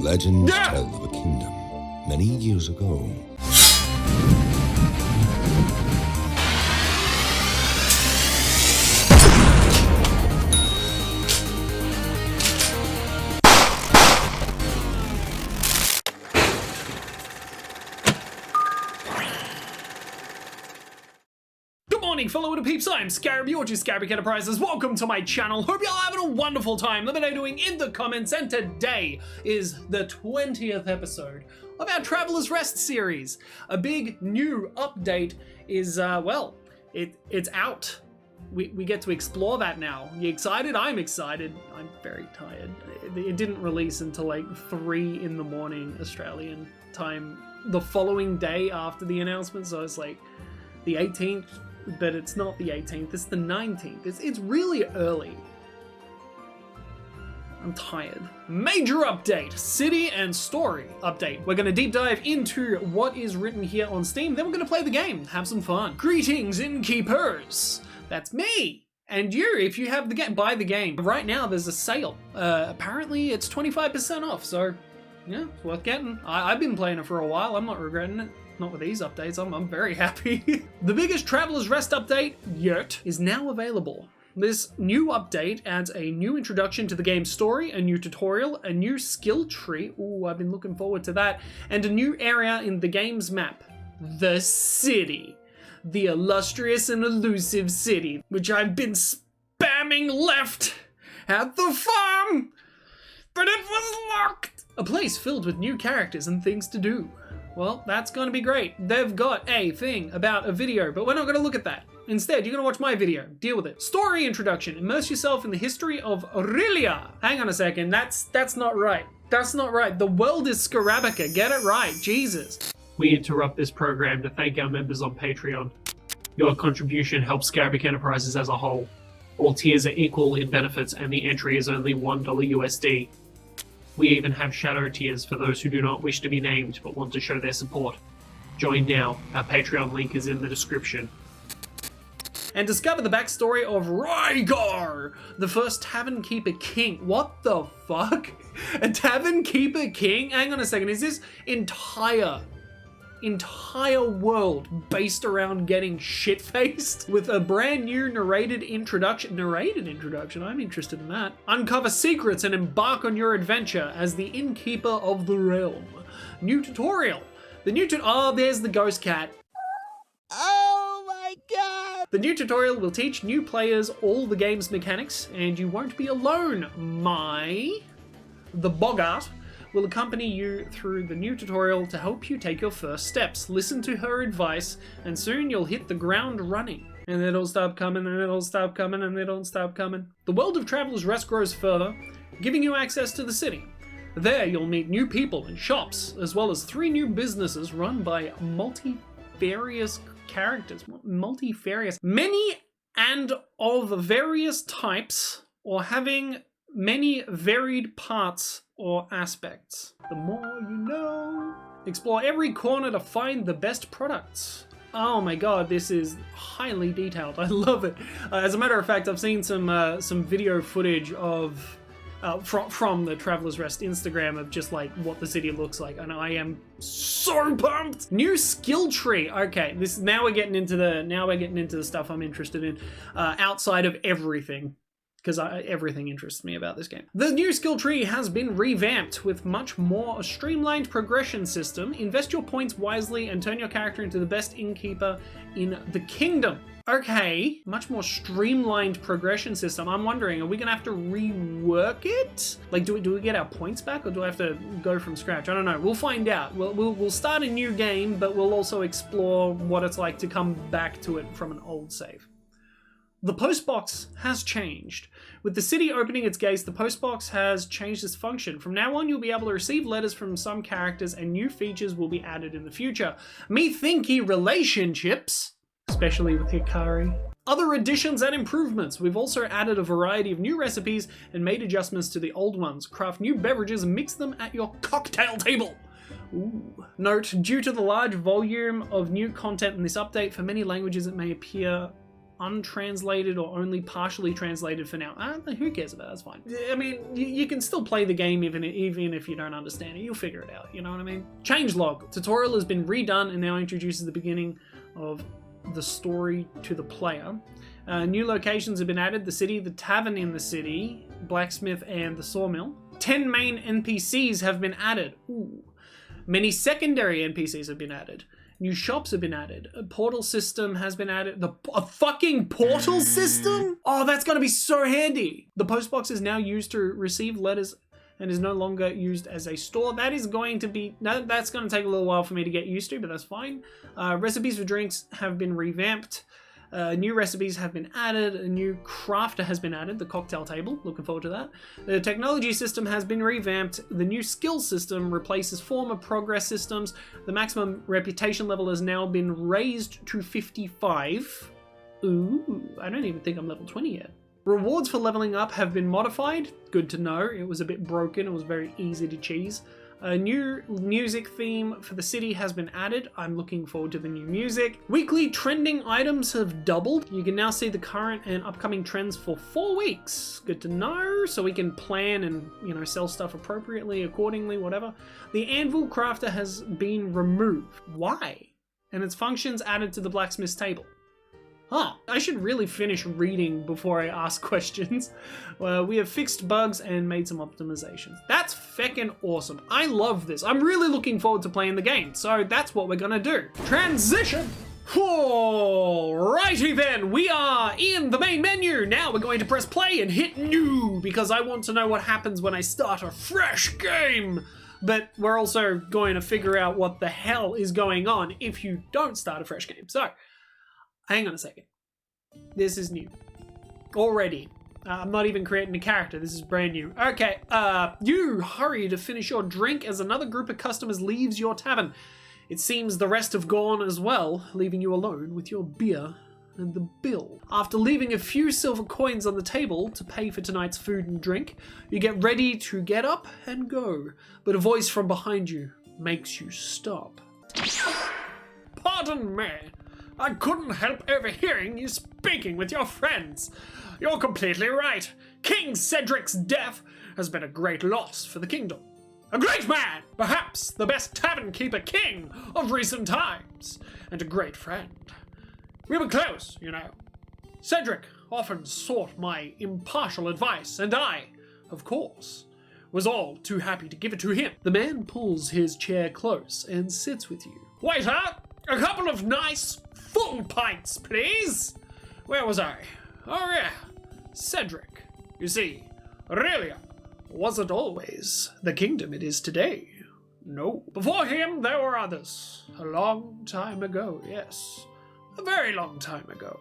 Legends tell of a kingdom many years ago. Fellow INTERPEEPS, I'm Scarabic, your Scarabic Enterprises. Welcome to my channel. Hope y'all having a wonderful time. Let me know doing in the comments. And today is the 20th episode of our Traveler's Rest series. A big new update is, well, it's out. We get to explore that now. You excited? I'm excited. I'm very tired. It didn't release until like 3 in the morning Australian time the following day after the announcement. So it's like the 18th. But it's not the 18th, it's the 19th. It's really early. I'm tired. Major update, city and story update. We're gonna deep dive into what is written here on Steam, then we're gonna play the game, have some fun. Greetings, innkeepers. That's me. And you, if you have the game, buy the game. Right now there's a sale. Apparently it's 25% off, so yeah, it's worth getting. I've been playing it for a while, I'm not regretting it. Not with these updates, I'm very happy. The biggest Traveler's Rest update yet is now available. This new update adds a new introduction to the game's story, a new tutorial, a new skill tree, ooh, I've been looking forward to that, and a new area in the game's map, the city. The illustrious and elusive city, which I've been spamming left at the farm, but it was locked. A place filled with new characters and things to do. Well, that's going to be great. They've got a thing about a video, but we're not going to look at that. Instead, you're going to watch my video. Deal with it. Story introduction. Immerse yourself in the history of Rhia. Hang on a second. That's not right. That's not right. The world is Scarabic. Get it right. Jesus. We interrupt this program to thank our members on Patreon. Your contribution helps Scarabic Enterprises as a whole. All tiers are equal in benefits and the entry is only $1 USD. We even have shadow tiers for those who do not wish to be named but want to show their support. Join now. Our Patreon link is in the description. And discover the backstory of Rhaegar, the first Tavern Keeper King. What the fuck? A Tavern Keeper King? Hang on a second. Is this entire world based around getting shit-faced with a brand new narrated introduction? I'm interested in that. Uncover secrets and embark on your adventure as the innkeeper of the realm. New tutorial. Oh, there's the ghost cat. Oh my god! The new tutorial will teach new players all the game's mechanics, and you won't be alone. The Boggart will accompany you through the new tutorial to help you take your first steps. Listen to her advice, and soon you'll hit the ground running. And it'll stop coming, and it'll stop coming, and it'll stop coming. The world of Traveler's Rest grows further, giving you access to the city. There you'll meet new people and shops, as well as 3 new businesses run by multifarious characters. Multifarious. Many and of various types, or having many varied parts or aspects. The more you know. Explore every corner to find the best products. Oh my god, this is highly detailed. I love it. As a matter of fact, I've seen some video footage of from the Traveler's Rest Instagram of just like what the city looks like, and I am so pumped. New skill tree. Okay, now we're getting into the stuff I'm interested in outside of everything. Because everything interests me about this game. The new skill tree has been revamped with much more streamlined progression system. Invest your points wisely and turn your character into the best innkeeper in the kingdom. Okay, much more streamlined progression system. I'm wondering, are we gonna have to rework it? Like, do we get our points back, or do I have to go from scratch? I don't know. We'll find out. We'll start a new game, but we'll also explore what it's like to come back to it from an old save. The postbox has changed. With the city opening its gates, the postbox has changed its function. From now on, you'll be able to receive letters from some characters, and new features will be added in the future. Methinky relationships, especially with Hikari. Other additions and improvements. We've also added a variety of new recipes and made adjustments to the old ones. Craft new beverages and mix them at your cocktail table. Ooh. Note, due to the large volume of new content in this update, for many languages it may appear untranslated or only partially translated for now. Who cares about that? That's fine. I mean, you can still play the game even if you don't understand it. You'll figure it out, you know what I mean? Changelog. Tutorial has been redone and now introduces the beginning of the story to the player. New locations have been added. The city, the tavern in the city, blacksmith, and the sawmill. 10 main NPCs have been added. Ooh. Many secondary NPCs have been added. New shops have been added. A portal system has been added. A fucking portal system? Oh, that's going to be so handy. The postbox is now used to receive letters and is no longer used as a store. That's going to take a little while for me to get used to, but that's fine. Recipes for drinks have been revamped. New recipes have been added. A new crafter has been added, the cocktail table. Looking forward to that. The technology system has been revamped. The new skill system replaces former progress systems. The maximum reputation level has now been raised to 55. Ooh, I don't even think I'm level 20 yet. Rewards for leveling up have been modified. Good to know. It was a bit broken. It was very easy to cheese. A new music theme for the city has been added. I'm looking forward to the new music. Weekly trending items have doubled. You can now see the current and upcoming trends for 4 weeks. Good to know. So we can plan and, sell stuff appropriately, accordingly, whatever. The anvil crafter has been removed. Why? And its functions added to the blacksmith's table. Huh. I should really finish reading before I ask questions. Well, we have fixed bugs and made some optimizations. That's feckin' awesome. I love this. I'm really looking forward to playing the game, so that's what we're gonna do. Transition! Alrighty then, we are in the main menu. Now we're going to press play and hit new, because I want to know what happens when I start a fresh game. But we're also going to figure out what the hell is going on if you don't start a fresh game. So, hang on a second. This is new. Already. I'm not even creating a character. This is brand new. Okay, you hurry to finish your drink as another group of customers leaves your tavern. It seems the rest have gone as well, leaving you alone with your beer and the bill. After leaving a few silver coins on the table to pay for tonight's food and drink, you get ready to get up and go. But a voice from behind you makes you stop. Pardon me. I couldn't help overhearing you speaking with your friends. You're completely right. King Cedric's death has been a great loss for the kingdom. A great man, perhaps the best tavern keeper king of recent times, and a great friend. We were close, Cedric often sought my impartial advice, and I, of course, was all too happy to give it to him. The man pulls his chair close and sits with you. Waiter, a couple of nice full pints, please. Where was I? Oh yeah, Cedric. You see, Rhia wasn't always the kingdom it is today. No. Before him, there were others. A long time ago, yes. A very long time ago.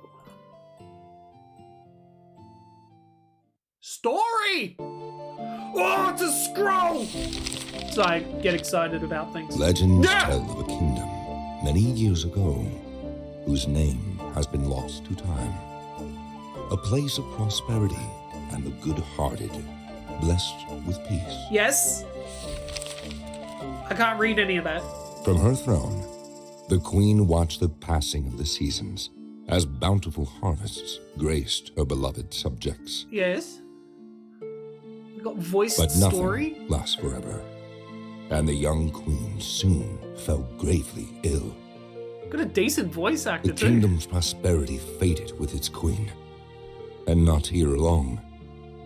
Story! Oh, it's a scroll! So I get excited about things. Legends tell of a kingdom many years ago whose name has been lost to time. A place of prosperity and the good-hearted, blessed with peace. Yes? I can't read any of that. From her throne, the queen watched the passing of the seasons as bountiful harvests graced her beloved subjects. Yes? We got voiced But story? nothing lasts forever, and the young queen soon fell gravely ill. Got a decent voice actor The too. kingdom's prosperity faded with its queen, and not here long,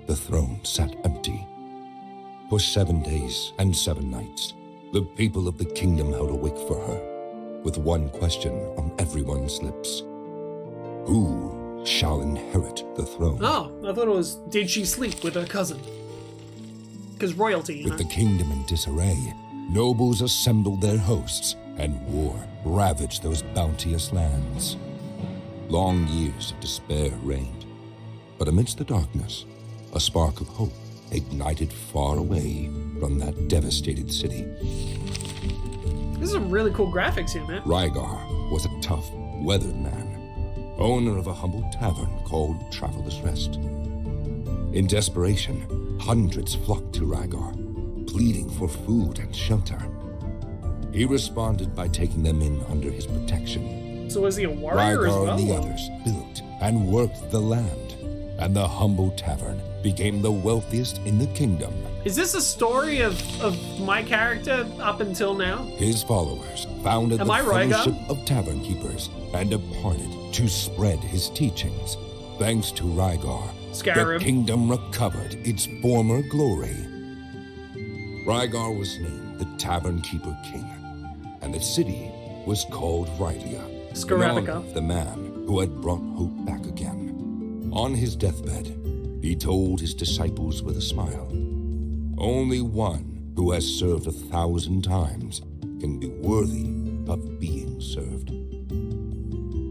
the throne sat empty. For 7 days and 7 nights, the people of the kingdom held awake for her, with one question on everyone's lips. Who shall inherit the throne? Oh, I thought it was, did she sleep with her cousin? Because royalty, With the kingdom in disarray, nobles assembled their hosts, and war ravaged those bounteous lands. Long years of despair reigned, but amidst the darkness, a spark of hope ignited far away from that devastated city. This is some really cool graphics here, man. Rhaegar was a tough, weathered man, owner of a humble tavern called Traveler's Rest. In desperation, hundreds flocked to Rhaegar, pleading for food and shelter. He responded by taking them in under his protection. So is he a warrior as Rhaegar well? and the others built and worked the land, and the humble tavern became the wealthiest in the kingdom. Is this a story of my character up until now? His followers founded Am the I Rhia? Fellowship of Tavern Keepers and departed to spread his teachings. Thanks to Rhaegar, Scarab. the kingdom recovered its former glory. Rhaegar was named the Tavern Keeper King, and the city was called Rhia, in Scarabic. honor of the man who had brought hope back again. On his deathbed, he told his disciples with a smile, "Only one who has served 1,000 times can be worthy of being served."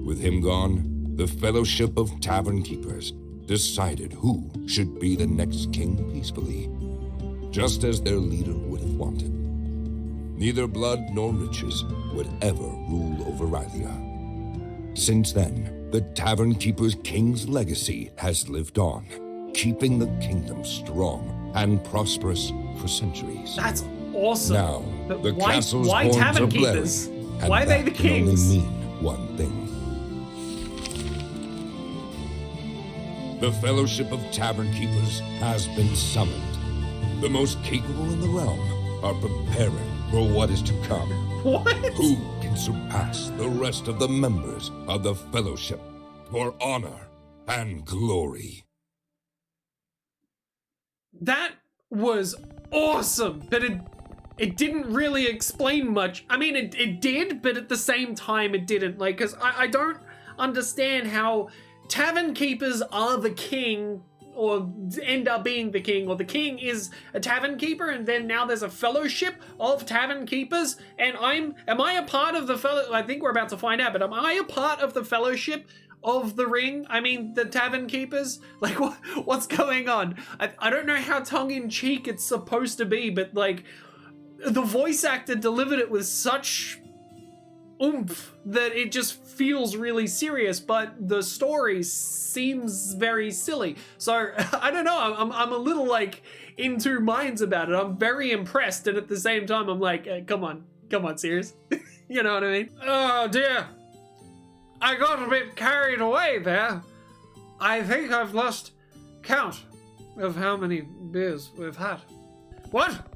With him gone, the Fellowship of Tavern Keepers decided who should be the next king peacefully, just as their leader would have wanted. Neither blood nor riches would ever rule over Rhia. Since then, the Tavern Keepers King's legacy has lived on, keeping the kingdom strong and prosperous for centuries. That's awesome. Now, But the why castle's why horns tavern are blaring, keepers? and Why are they that the can only kings? mean one thing. The Fellowship of Tavern Keepers has been summoned. The most capable in the realm are preparing for what is to come. What? Who can surpass the rest of the members of the Fellowship for honor and glory? That was awesome, but it didn't really explain much. I mean, it did, but at the same time it didn't. Like, because I don't understand how tavern keepers are the king, or end up being the king, or the king is a tavern keeper, and then now there's a fellowship of tavern keepers, and am I a part of the I think we're about to find out, but am I a part of the fellowship of the ring? I mean, the tavern keepers? Like, what's going on? I don't know how tongue-in-cheek it's supposed to be, but like, the voice actor delivered it with such oomph that it just feels really serious, but the story seems very silly. So I don't know, I'm a little like in two minds about it. I'm very impressed, and at the same time I'm like, hey, come on serious. You know what I mean? Oh dear, I got a bit carried away there. I think I've lost count of how many beers we've had. What?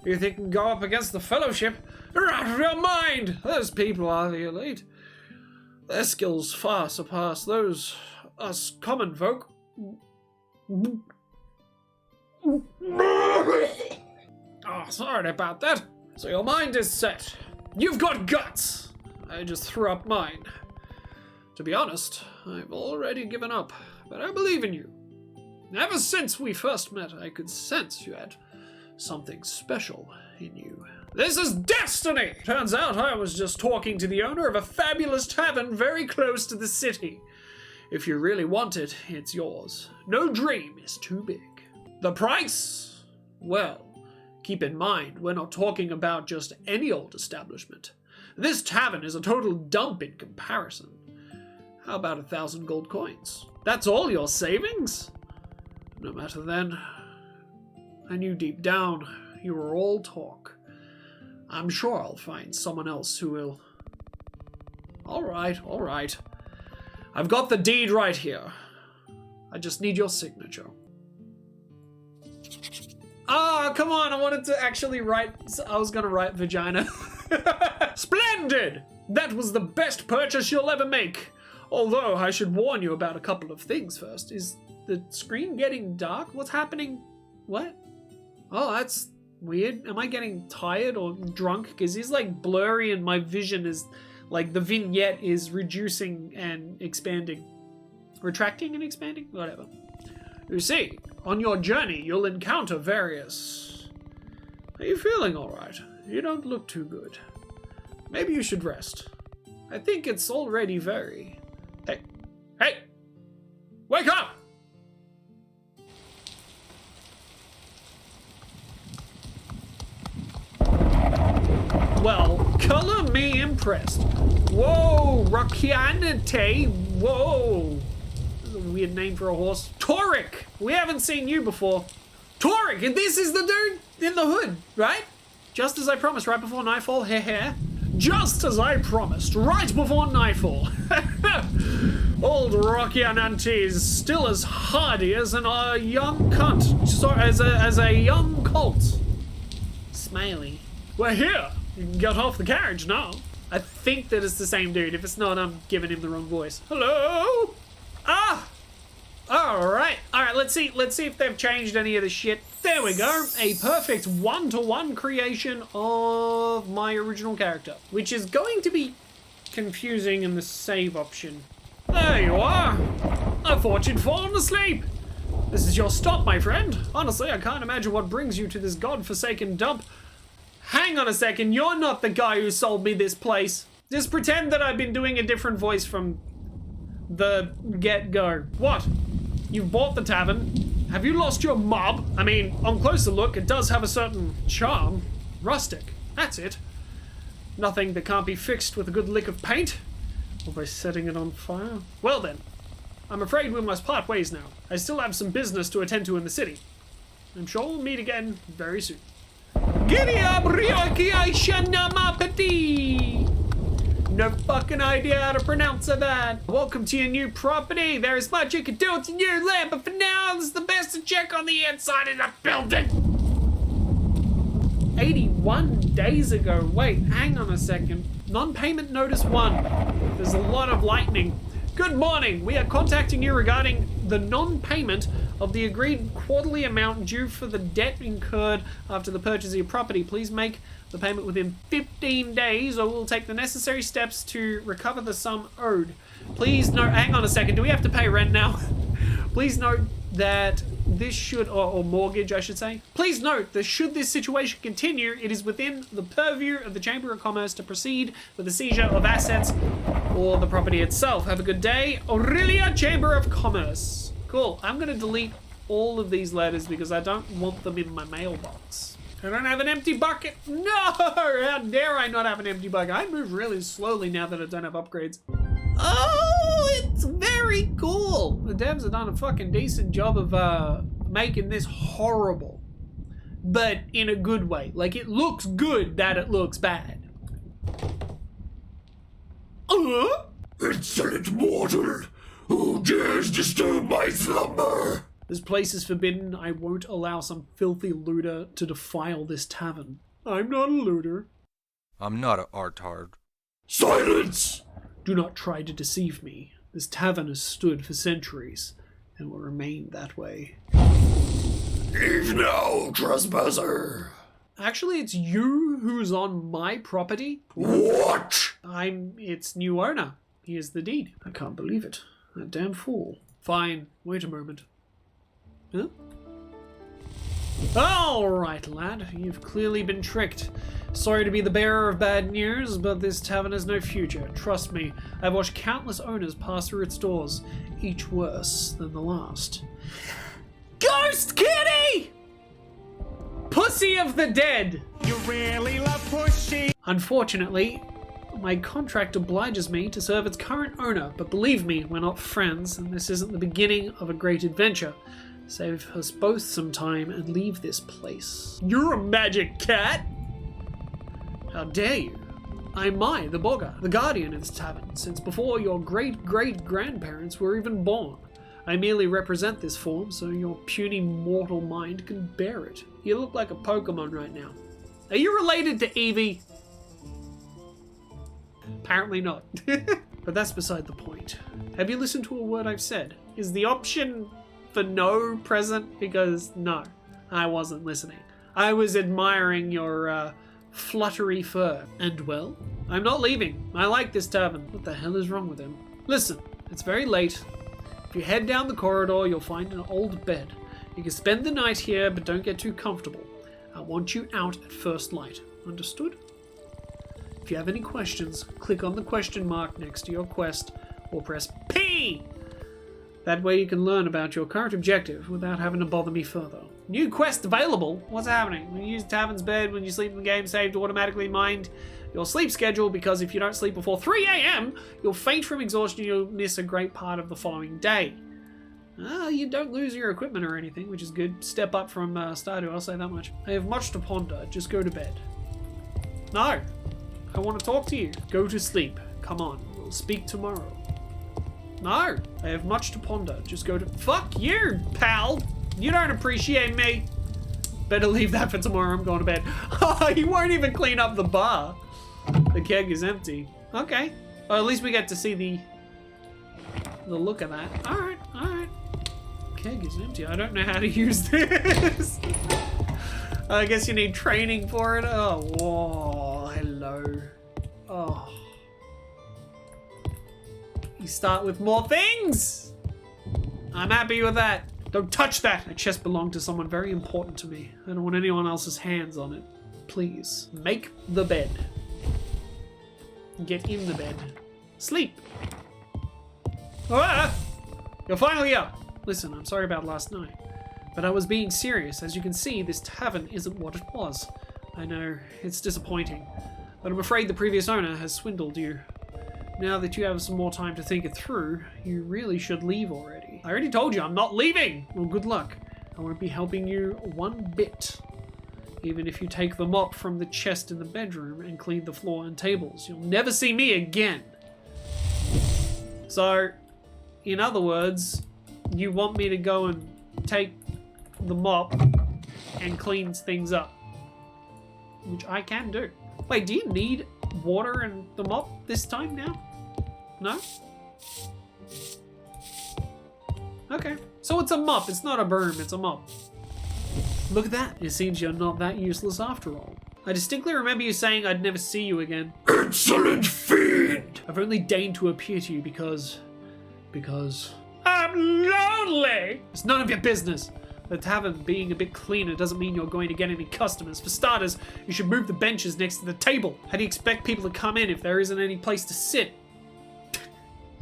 You think you can go up against the Fellowship? You're out of your mind! Those people are the elite. Their skills far surpass those us common folk. Oh, sorry about that. So your mind is set. You've got guts. I just threw up mine. To be honest, I've already given up, but I believe in you. Ever since we first met, I could sense you had something special in you. This is destiny! Turns out I was just talking to the owner of a fabulous tavern very close to the city. If you really want it, it's yours. No dream is too big. The price? Well, keep in mind, we're not talking about just any old establishment. This tavern is a total dump in comparison. How about 1,000 gold coins? That's all your savings? No matter then. I knew deep down you were all talk. I'm sure I'll find someone else who will. All right. I've got the deed right here. I just need your signature. Ah, come on, I wanted to actually write. I was gonna write vagina. Splendid! That was the best purchase you'll ever make. Although I should warn you about a couple of things first. Is the screen getting dark? What's happening? What? Oh, that's weird. Am I getting tired or drunk? Because he's like blurry and my vision is like the vignette is reducing and expanding. Retracting and expanding? Whatever. You see, on your journey you'll encounter various... Are you feeling alright? You don't look too good. Maybe you should rest. I think it's already very... Hey! Wake up! Well, color me impressed. Whoa, Rockianite. Whoa. That's a weird name for a horse. Toric. We haven't seen you before. Toric, and this is the dude in the hood, right? Just as I promised, right before nightfall. Just as I promised, right before nightfall. Old Rocky and Auntie is still as hardy as a young cunt. Sorry, as a young colt. Smiley. We're here. You can get off the carriage now. I think that it's the same dude. If it's not, I'm giving him the wrong voice. Hello? Ah! Alright, let's see if they've changed any of the shit. There we go, a perfect one-to-one creation of my original character, which is going to be confusing in the save option. There you are. I thought you'd fallen asleep. This is your stop, my friend. Honestly, I can't imagine what brings you to this godforsaken dump. Hang on a second, you're not the guy who sold me this place. Just pretend that I've been doing a different voice from the get-go. What? You've bought the tavern. Have you lost your mob? I mean, on closer look, it does have a certain charm. Rustic. That's it. Nothing that can't be fixed with a good lick of paint. Or by setting it on fire. Well then, I'm afraid we must part ways now. I still have some business to attend to in the city. I'm sure we'll meet again very soon. Giddy up, no fucking idea how to pronounce that. Welcome to your new property. There is much you can do with your new land, but for now, this is the best to check on the inside of the building. 81 days ago. Wait, hang on a second. Non-payment notice 1. There's a lot of lightning. Good morning. We are contacting you regarding the non-payment of the agreed quarterly amount due for the debt incurred after the purchase of your property. Please make the payment within 15 days or we'll take the necessary steps to recover the sum owed. Please note, hang on a second, do we have to pay rent now? Please note that this should, or mortgage I should say. Please note that should this situation continue, it is within the purview of the Chamber of Commerce to proceed with the seizure of assets or the property itself. Have a good day. Aurelia, Chamber of Commerce. Cool, I'm gonna delete all of these letters because I don't want them in my mailbox. I don't have an empty bucket. No! How dare I not have an empty bucket? I move really slowly now that I don't have upgrades. Oh, it's very cool. The devs have done a fucking decent job of making this horrible. But in a good way. Like, it looks good that it looks bad. Insolent mortal! Who dares disturb my slumber? This place is forbidden. I won't allow some filthy looter to defile this tavern. I'm not a looter. I'm not a artard. Silence! Do not try to deceive me. This tavern has stood for centuries and will remain that way. Leave now, trespasser! Actually, it's you who's on my property. What? I'm its new owner. Here's the deed. I can't believe it. That damn fool. Fine. Wait a moment. Huh? Alright, lad. You've clearly been tricked. Sorry to be the bearer of bad news, but this tavern has no future. Trust me, I've watched countless owners pass through its doors, each worse than the last. Ghost Kitty! Pussy of the dead! You really love pussy. Unfortunately, my contract obliges me to serve its current owner, but believe me, we're not friends, and this isn't the beginning of a great adventure. Save us both some time and leave this place. You're a magic cat! How dare you? I'm the Bogger, the guardian of this tavern, since before your great-great-grandparents were even born. I merely represent this form so your puny mortal mind can bear it. You look like a Pokemon right now. Are you related to Eevee? Apparently not. But that's beside the point. Have you listened to a word I've said? Is the option for no present? Because no, I wasn't listening. I was admiring your fluttery fur. And well, I'm not leaving. I like this tavern. What the hell is wrong with him? Listen, it's very late. If you head down the corridor, you'll find an old bed. You can spend the night here, but don't get too comfortable. I want you out at first light. Understood? If you have any questions, click on the question mark next to your quest or press P. That way you can learn about your current objective without having to bother me further. New quest available? What's happening? When you use Tavern's bed, when you sleep in the game, save to automatically mind your sleep schedule, because if you don't sleep before 3 a.m, you'll faint from exhaustion, you'll miss a great part of the following day. You don't lose your equipment or anything, which is good. Step up from Stardew, I'll say that much. I have much to ponder. Just go to bed. No. I want to talk to you. Go to sleep. Come on. We'll speak tomorrow. No, I have much to ponder. Just go to... Fuck you, pal. You don't appreciate me. Better leave that for tomorrow. I'm going to bed. Oh, you won't even clean up the bar. The keg is empty. Okay. Well, at least we get to see the look of that. All right, all right. Keg is empty. I don't know how to use this. I guess you need training for it. Oh, whoa, hello. Oh. You start with more things. I'm happy with that. Don't touch that. That chest belonged to someone very important to me. I don't want anyone else's hands on it. Please, make the bed. Get in the bed. Sleep. Ah! You're finally up. Listen, I'm sorry about last night, but I was being serious. As you can see, this tavern isn't what it was. I know, it's disappointing, but I'm afraid the previous owner has swindled you. Now that you have some more time to think it through, you really should leave already. I already told you I'm not leaving! Well, good luck. I won't be helping you one bit. Even if you take the mop from the chest in the bedroom and clean the floor and tables, you'll never see me again. So, in other words, you want me to go and take the mop and clean things up. Which I can do. Wait, do you need water and the mop this time now? No? Okay. So it's a mop. It's not a broom. It's a mop. Look at that. It seems you're not that useless after all. I distinctly remember you saying I'd never see you again. Excellent feed! I've only deigned to appear to you because I'm lonely! It's none of your business. The tavern being a bit cleaner doesn't mean you're going to get any customers. For starters, you should move the benches next to the table. How do you expect people to come in if there isn't any place to sit?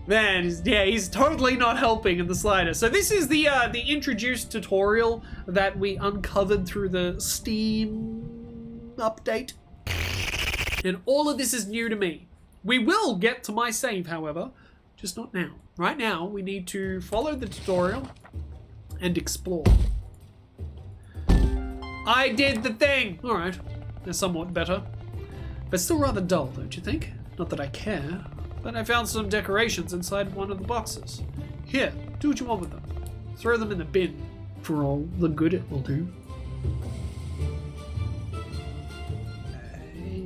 Man, he's totally not helping in the slightest. So this is the introduced tutorial that we uncovered through the Steam update. And all of this is new to me. We will get to my save, however, just not now. Right now, we need to follow the tutorial and explore. I did the thing! Alright, they're somewhat better. But still rather dull, don't you think? Not that I care. But I found some decorations inside one of the boxes. Here, do what you want with them. Throw them in the bin, for all the good it will do.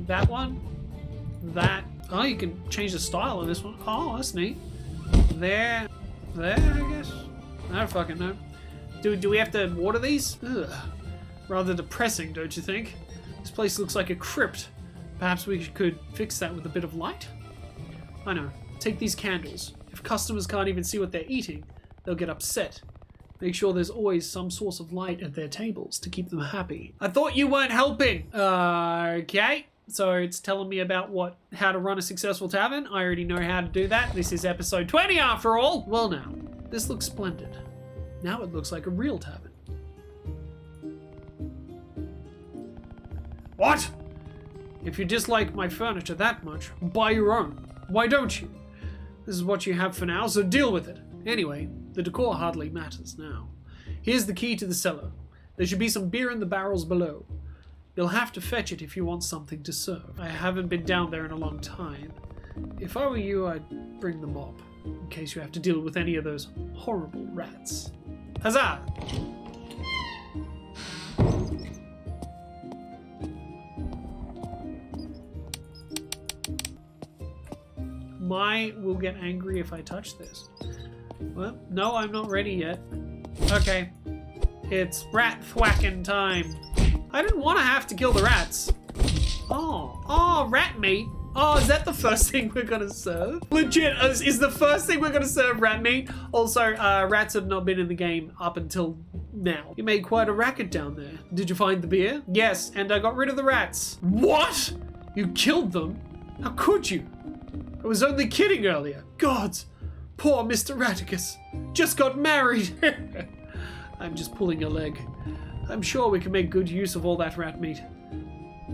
That one. That. Oh, you can change the style of this one. Oh, that's neat. There, I guess. I don't fucking know. Do we have to water these? Ugh. Rather depressing, don't you think? This place looks like a crypt. Perhaps we could fix that with a bit of light? I know. Take these candles. If customers can't even see what they're eating, they'll get upset. Make sure there's always some source of light at their tables to keep them happy. I thought you weren't helping! Okay. So it's telling me about how to run a successful tavern. I already know how to do that. This is episode 20 after all. Well now, this looks splendid. Now it looks like a real tavern. What? If you dislike my furniture that much, buy your own. Why don't you? This is what you have for now, so deal with it. Anyway, the decor hardly matters now. Here's the key to the cellar. There should be some beer in the barrels below. You'll have to fetch it if you want something to serve. I haven't been down there in a long time. If I were you, I'd bring the mop, in case you have to deal with any of those horrible rats. Huzzah! Will get angry if I touch this. Well, no, I'm not ready yet. Okay. It's rat thwacking time. I didn't want to have to kill the rats. Oh, rat meat. Oh, is that the first thing we're gonna serve? Legit, is the first thing we're gonna serve rat meat? Also, rats have not been in the game up until now. You made quite a racket down there. Did you find the beer? Yes, and I got rid of the rats. What? You killed them? How could you? I was only kidding earlier. Gods, poor Mr. Raticus. Just got married. I'm just pulling your leg. I'm sure we can make good use of all that rat meat.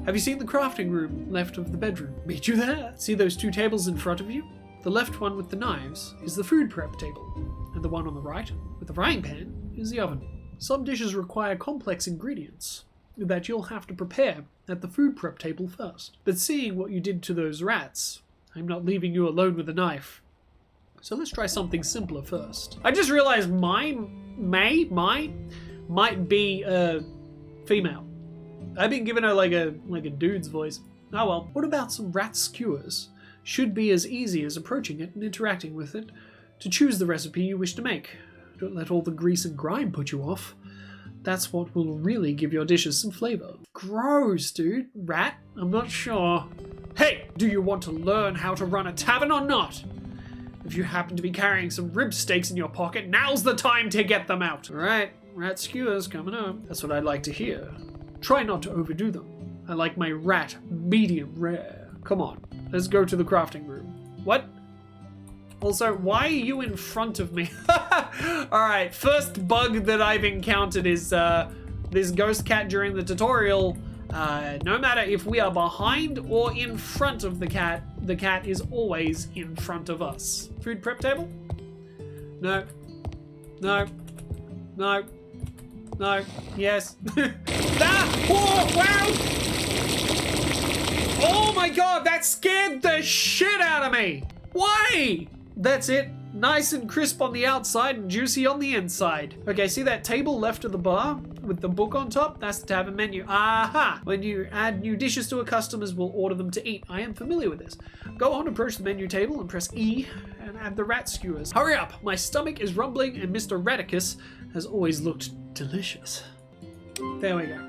Have you seen the crafting room left of the bedroom? Meet you there. See those two tables in front of you? The left one with the knives is the food prep table, and the one on the right with the frying pan is the oven. Some dishes require complex ingredients that you'll have to prepare at the food prep table first. But seeing what you did to those rats, I'm not leaving you alone with a knife. So let's try something simpler first. I just realized my might be female. I've been giving her like a dude's voice. Oh well. What about some rat skewers? Should be as easy as approaching it and interacting with it to choose the recipe you wish to make. Don't let all the grease and grime put you off. That's what will really give your dishes some flavor. Gross, dude. Rat? I'm not sure. Hey, do you want to learn how to run a tavern or not? If you happen to be carrying some rib steaks in your pocket, now's the time to get them out. All right, rat skewers coming up. That's what I'd like to hear. Try not to overdo them. I like my rat medium rare. Come on, let's go to the crafting room. What? Also, why are you in front of me? Alright, first bug that I've encountered is this ghost cat during the tutorial. No matter if we are behind or in front of the cat is always in front of us. Food prep table? No. No. No. No. Yes. Ah! Oh, wow! Oh my god, that scared the shit out of me! Why? That's it. Nice and crisp on the outside and juicy on the inside. Okay, see that table left of the bar with the book on top? That's the tavern menu. Aha! When you add new dishes to a customers will order them to eat. I am familiar with this. Go on, approach the menu table and press E and add the rat skewers. Hurry up! My stomach is rumbling and Mr. Raticus has always looked delicious. There we go.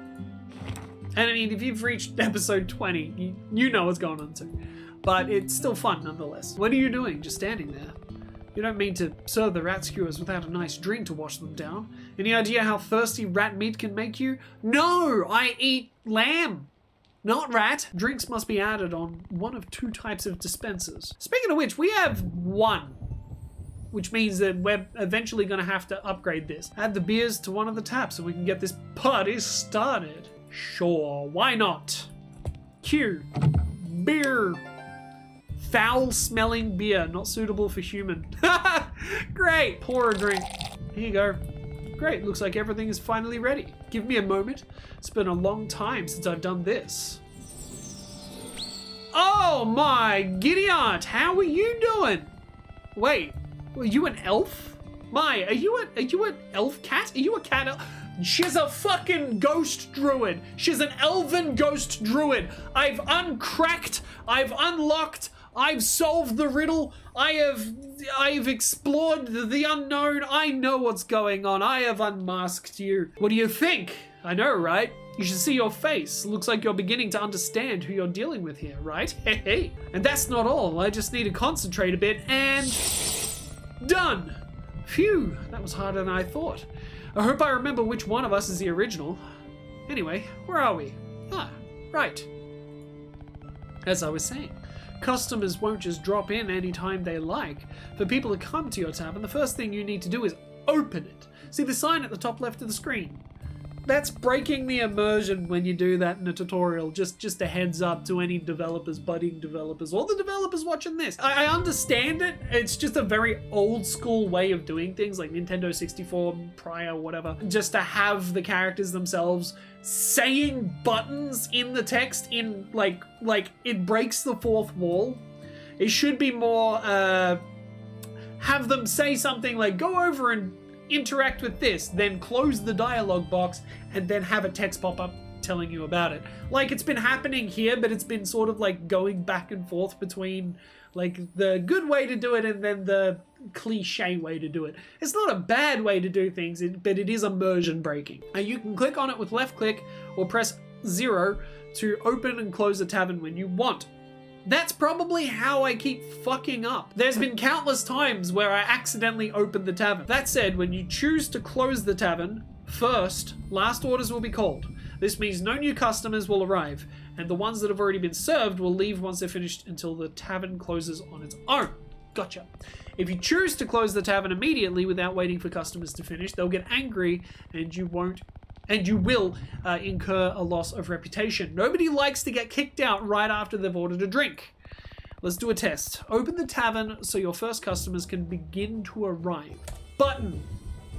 And I mean, if you've reached episode 20, you know what's going on too. But it's still fun nonetheless. What are you doing? Just standing there. You don't mean to serve the rat skewers without a nice drink to wash them down. Any idea how thirsty rat meat can make you? No, I eat lamb, not rat. Drinks must be added on one of two types of dispensers. Speaking of which, we have one, which means that we're eventually going to have to upgrade this. Add the beers to one of the taps so we can get this party started. Sure, why not? Q. Beer. Foul-smelling beer, not suitable for human. Great, pour a drink. Here you go. Great, looks like everything is finally ready. Give me a moment. It's been a long time since I've done this. Oh my giddy aunt, how are you doing? Wait, are you an elf? My, are you an elf cat? Are you a cat elf? She's a fucking ghost druid. She's an elven ghost druid. I've uncracked, I've unlocked, I've solved the riddle. I've explored the unknown. I know what's going on. I have unmasked you. What do you think? I know, right? You should see your face. Looks like you're beginning to understand who you're dealing with here, right? Hey. And that's not all. I just need to concentrate a bit and done. Phew, that was harder than I thought. I hope I remember which one of us is the original. Anyway, where are we? Ah, right. As I was saying, customers won't just drop in anytime they like. For people to come to your tavern, the first thing you need to do is open it. See the sign at the top left of the screen? That's breaking the immersion when you do that in a tutorial. Just a heads up to any developers, budding developers, or the developers watching this. I understand it. It's just a very old school way of doing things, like Nintendo 64, prior, whatever. Just to have the characters themselves saying buttons in the text in like it breaks the fourth wall. It should be more have them say something like, go over and interact with this, then close the dialogue box and then have a text pop up telling you about it. Like it's been happening here, but it's been sort of like going back and forth between like the good way to do it and then the cliche way to do it. It's not a bad way to do things, but it is immersion breaking. And you can click on it with left click or press 0 to open and close the tavern when you want. That's probably how I keep fucking up. There's been countless times where I accidentally opened the tavern. That said, when you choose to close the tavern, first, last orders will be called. This means no new customers will arrive, and the ones that have already been served will leave once they're finished until the tavern closes on its own. Gotcha. If you choose to close the tavern immediately without waiting for customers to finish, they'll get angry and you will incur a loss of reputation. Nobody likes to get kicked out right after they've ordered a drink. Let's do a test. Open the tavern so your first customers can begin to arrive. Button.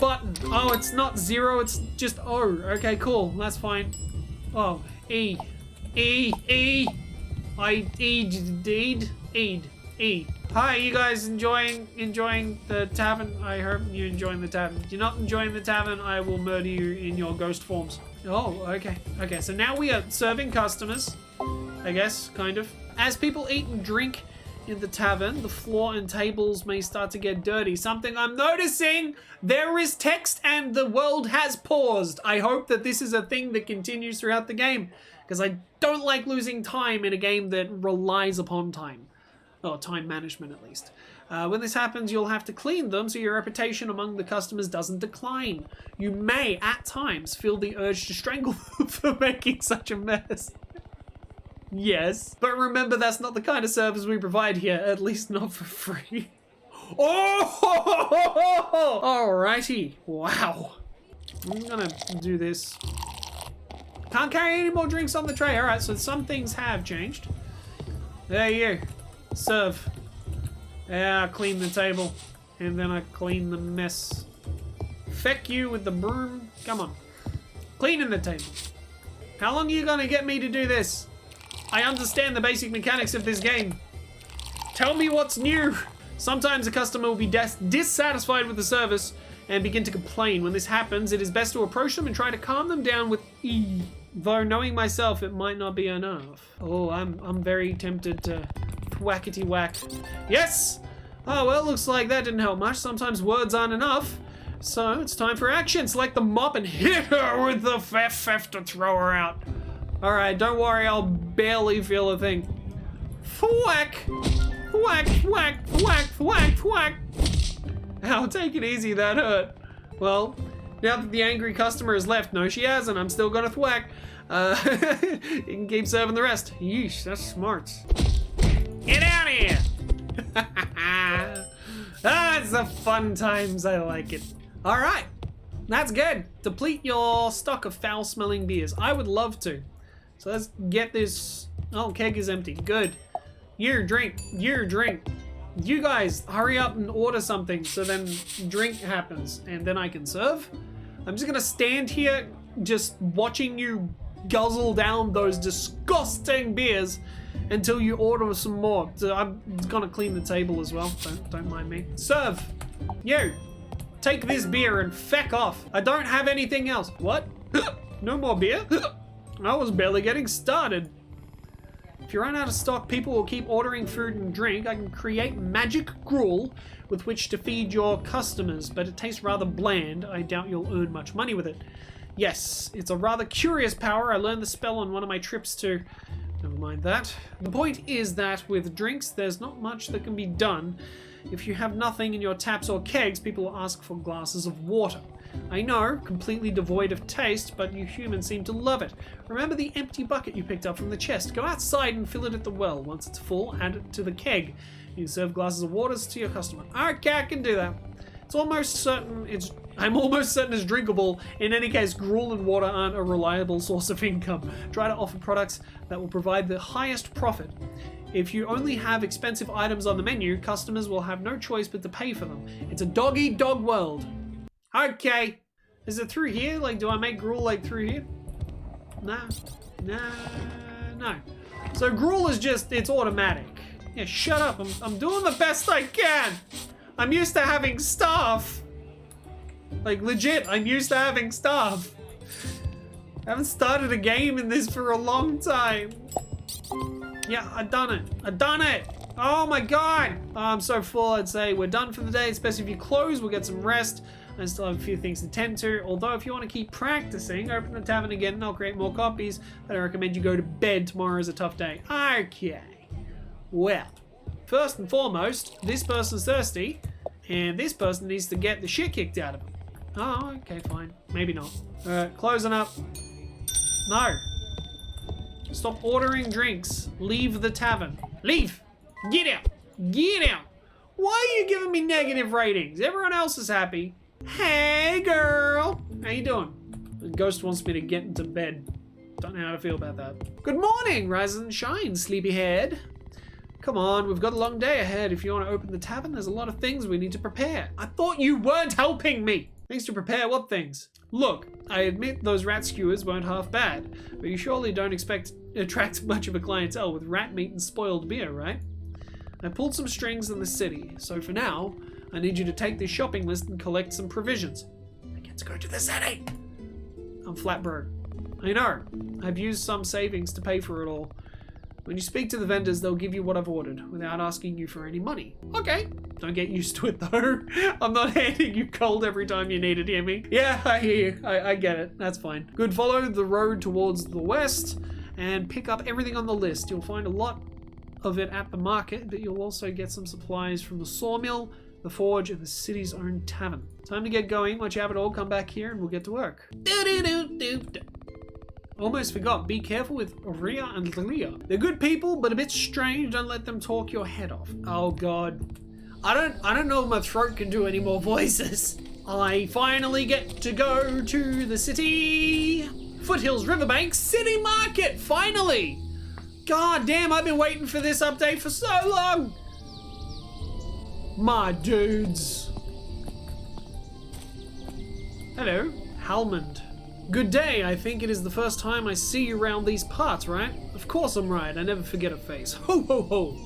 Oh, it's not 0, it's just O. Okay, cool. That's fine. Oh, E. I eed. E. Hi, you guys enjoying the tavern? I hope you're enjoying the tavern. If you're not enjoying the tavern, I will murder you in your ghost forms. Oh, okay. Okay, so now we are serving customers, I guess, kind of. As people eat and drink in the tavern, the floor and tables may start to get dirty. Something I'm noticing, there is text and the world has paused. I hope that this is a thing that continues throughout the game, because I don't like losing time in a game that relies upon time. Or time management, at least. When this happens, you'll have to clean them so your reputation among the customers doesn't decline. You may, at times, feel the urge to strangle them for making such a mess. Yes, but remember that's not the kind of service we provide here, at least not for free. Oh! Alrighty, wow. I'm gonna do this. Can't carry any more drinks on the tray. Alright, so some things have changed. There you serve. Yeah, I clean the table. And then I clean the mess. Feck you with the broom. Come on. Cleaning the table. How long are you gonna get me to do this? I understand the basic mechanics of this game. Tell me what's new. Sometimes a customer will be dissatisfied with the service and begin to complain. When this happens, it is best to approach them and try to calm them down with E. Though knowing myself, it might not be enough. Oh, I'm very tempted to whackety whack. Yes! Oh, well, looks like that didn't help much. Sometimes words aren't enough. So it's time for action. Select the mop and hit her with the fef to throw her out. Alright, don't worry, I'll barely feel a thing. Thwack! Thwack, thwack, thwack, thwack, thwack! Ow, take it easy, that hurt. Well, now that the angry customer has left, no she hasn't, I'm still gonna thwack. You can keep serving the rest. Yeesh, that's smart. Get out of here! It's the fun times, I like it. Alright, that's good. Deplete your stock of foul-smelling beers. I would love to. So let's get this. Oh, keg is empty. Good. You drink. You drink. You guys, hurry up and order something so then drink happens and then I can serve. I'm just gonna stand here just watching you guzzle down those disgusting beers until you order some more. So I'm gonna clean the table as well. Don't mind me. Serve. You. Take this beer and feck off. I don't have anything else. What? No more beer? I was barely getting started. If you run out of stock, people will keep ordering food and drink. I can create magic gruel with which to feed your customers, but it tastes rather bland. I doubt you'll earn much money with it. Yes, it's a rather curious power. I learned the spell on one of my trips to... Never mind that. The point is that with drinks, there's not much that can be done. If you have nothing in your taps or kegs, people will ask for glasses of water. I know, completely devoid of taste, but you humans seem to love it. Remember the empty bucket you picked up from the chest. Go outside and fill it at the well. Once it's full, add it to the keg. You can serve glasses of water to your customer. Okay, I can do that. I'm almost certain it's drinkable. In any case, gruel and water aren't a reliable source of income. Try to offer products that will provide the highest profit. If you only have expensive items on the menu, customers will have no choice but to pay for them. It's a dog-eat-dog world. Okay. Is it through here? Like, do I make gruel like through here? Nah. No. So gruel is just, it's automatic. Yeah, shut up. I'm doing the best I can. I'm used to having staff. Like, legit, I'm used to having staff. I haven't started a game in this for a long time. Yeah, I done it. Oh my god. Oh, I'm so full, I'd say we're done for the day. It's best if you close, we'll get some rest. I still have a few things to tend to. Although if you want to keep practicing, open the tavern again and I'll create more copies. But I recommend you go to bed. Tomorrow is a tough day. Okay. Well, first and foremost, this person's thirsty. And this person needs to get the shit kicked out of him. Oh, okay, fine. Maybe not. Alright, closing up. No. Stop ordering drinks. Leave the tavern. Leave! Get out! Get out! Why are you giving me negative ratings? Everyone else is happy. Hey, girl! How you doing? The ghost wants me to get into bed. Don't know how to feel about that. Good morning, rise and shine, sleepyhead. Come on, we've got a long day ahead. If you want to open the tavern, there's a lot of things we need to prepare. I thought you weren't helping me! Things to prepare? What things? Look, I admit those rat skewers weren't half bad, but you surely don't expect to attract much of a clientele with rat meat and spoiled beer, right? I pulled some strings in the city, so for now, I need you to take this shopping list and collect some provisions. I get to go to the city! I'm flat broke. I know. I've used some savings to pay for it all. When you speak to the vendors, they'll give you what I've ordered, without asking you for any money. Okay. Don't get used to it, though. I'm not handing you gold every time you need it, hear me? Yeah, I hear you. I get it. That's fine. Good, follow the road towards the west, and pick up everything on the list. You'll find a lot of it at the market, but you'll also get some supplies from the sawmill, the forge, and the city's own tavern. Time to get going. Once you have it all, come back here and we'll get to work. Almost forgot, be careful with Rhia and Lia. They're good people, but a bit strange. Don't let them talk your head off. Oh god. I don't know if my throat can do any more voices. I finally get to go to the city. Foothills Riverbank City Market, finally! God damn, I've been waiting for this update for so long! My dudes. Hello, Hallmund. Good day, I think it is the first time I see you around these parts, right? Of course I'm right, I never forget a face. Ho ho ho!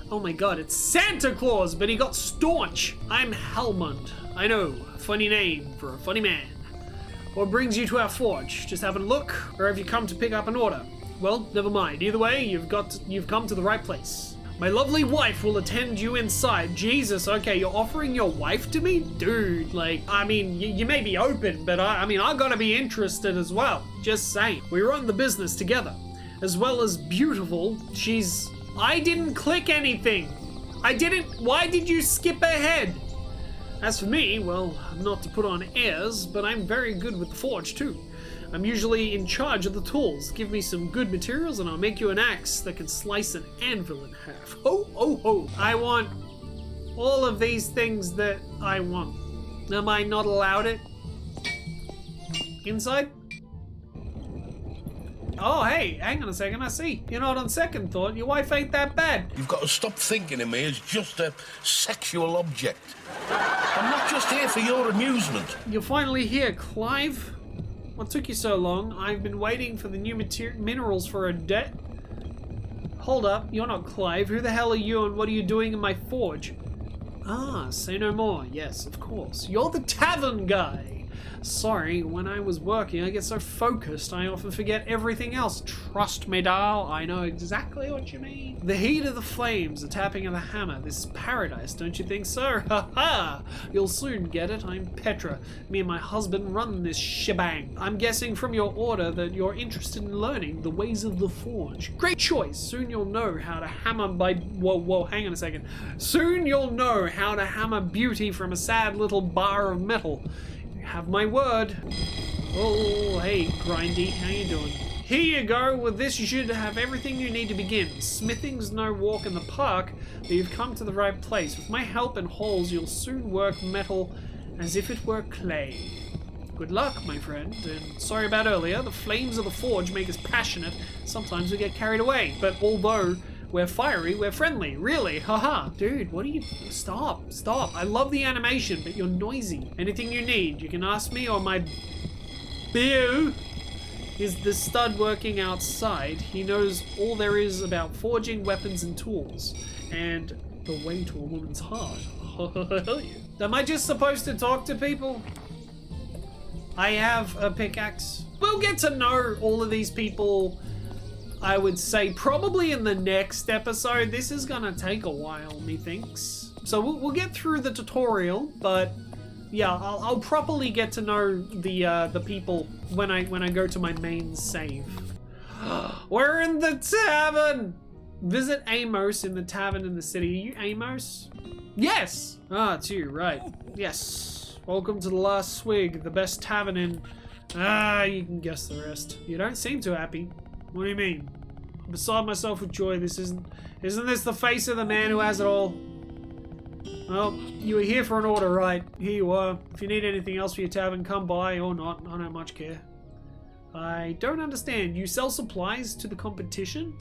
Oh my god, it's Santa Claus, but he got staunch! I'm Hallmund. I know, funny name for a funny man. What brings you to our forge? Just having a look, or have you come to pick up an order? Well, never mind. Either way, you've come to the right place. My lovely wife will attend you inside. Jesus, okay, you're offering your wife to me? Dude, like, I mean, you may be open, but I gotta be interested as well. Just saying. We run the business together. As well as beautiful, I didn't click anything. Why did you skip ahead? As for me, well, not to put on airs, but I'm very good with the forge too. I'm usually in charge of the tools. Give me some good materials and I'll make you an axe that can slice an anvil in half. Ho, ho, ho. I want all of these things that I want. Am I not allowed it? Inside? Oh, hey, hang on a second, I see. You're not on second thought. Your wife ain't that bad. You've got to stop thinking of me as just a sexual object. I'm not just here for your amusement. You're finally here, Clive. What took you so long? I've been waiting for the new minerals for a day. Hold up, you're not Clive. Who the hell are you and what are you doing in my forge? Ah, say no more. Yes, of course. You're the tavern guy. Sorry, when I was working, I get so focused, I often forget everything else. Trust me, doll, I know exactly what you mean. The heat of the flames, the tapping of the hammer. This is paradise, don't you think so? Ha ha! You'll soon get it. I'm Petra. Me and my husband run this shebang. I'm guessing from your order that you're interested in learning the ways of the forge. Great choice. Soon you'll know how to hammer by... Whoa, hang on a second. Soon you'll know how to hammer beauty from a sad little bar of metal. Have my word. Oh, hey, Grindy, how you doing? Here you go. With this, you should have everything you need to begin. Smithing's no walk in the park, but you've come to the right place. With my help and holes, you'll soon work metal as if it were clay. Good luck, my friend, and sorry about earlier. The flames of the forge make us passionate. Sometimes we get carried away, but although we're fiery, we're friendly. Really? Haha. Dude, what are you... Stop. I love the animation, but you're noisy. Anything you need, you can ask me or my... Beau is the stud working outside. He knows all there is about forging weapons and tools. And the way to a woman's heart. Am I just supposed to talk to people? I have a pickaxe. We'll get to know all of these people... I would say probably in the next episode. This is gonna take a while, methinks. So we'll get through the tutorial, but yeah, I'll properly get to know the people when I go to my main save. We're in the tavern. Visit Amos in the tavern in the city. Are you Amos? Yes. Ah, it's you, right? Yes. Welcome to the Last Swig, the best tavern in. You can guess the rest. You don't seem too happy. What do you mean? I'm beside myself with joy. Isn't this the face of the man who has it all? Well, you were here for an order, right? Here you are. If you need anything else for your tavern, come by or not. I don't much care. I don't understand. You sell supplies to the competition?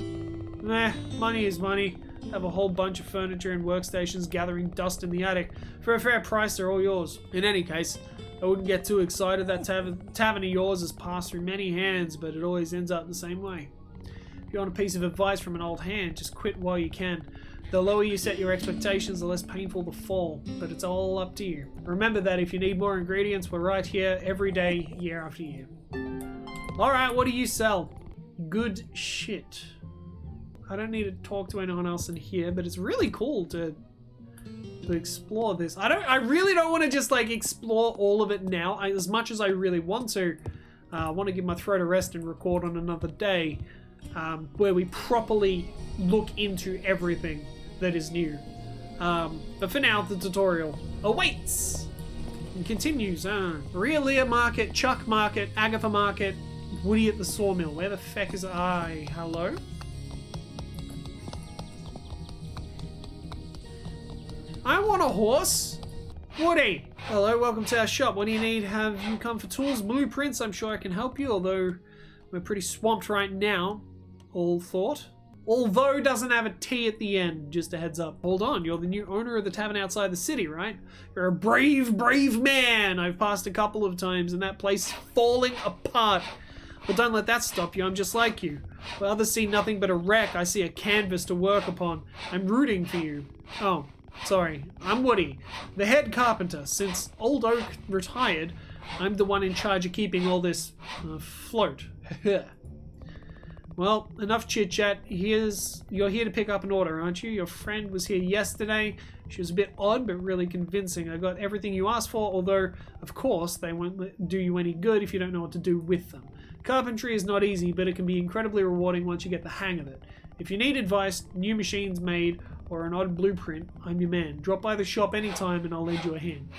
Nah, money is money. Have a whole bunch of furniture and workstations gathering dust in the attic. For a fair price, they're all yours. In any case, I wouldn't get too excited. That tavern of yours has passed through many hands, but it always ends up the same way. If you want a piece of advice from an old hand, just quit while you can. The lower you set your expectations, the less painful the fall, but it's all up to you. Remember that if you need more ingredients, we're right here every day, year after year. Alright, what do you sell? Good shit. I don't need to talk to anyone else in here, but it's really cool to explore this. I really don't want to just like explore all of it now, as much as I really want to. I want to give my throat a rest and record on another day, where we properly look into everything that is new. But for now, the tutorial awaits and continues. Rhia and Lia Market, Chuck Market, Agatha Market, Woody at the Sawmill. Where the feck is I? Hello? I want a horse. Woody! Hello, welcome to our shop. What do you need? Have you come for tools, blueprints? I'm sure I can help you, although we're pretty swamped right now. All thought. Although doesn't have a T at the end, just a heads up. Hold on, you're the new owner of the tavern outside the city, right? You're a brave, brave man. I've passed a couple of times and that place is falling apart. But don't let that stop you, I'm just like you. While others see nothing but a wreck, I see a canvas to work upon. I'm rooting for you. Oh, sorry, I'm Woody, the head carpenter. Since Old Oak retired, I'm the one in charge of keeping all this afloat. Well, enough chit-chat. You're here to pick up an order, aren't you? Your friend was here yesterday. She was a bit odd, but really convincing. I got everything you asked for, although, of course, they won't do you any good if you don't know what to do with them. Carpentry is not easy, but it can be incredibly rewarding once you get the hang of it. If you need advice, new machines made, or an odd blueprint, I'm your man. Drop by the shop anytime and I'll lend you a hand.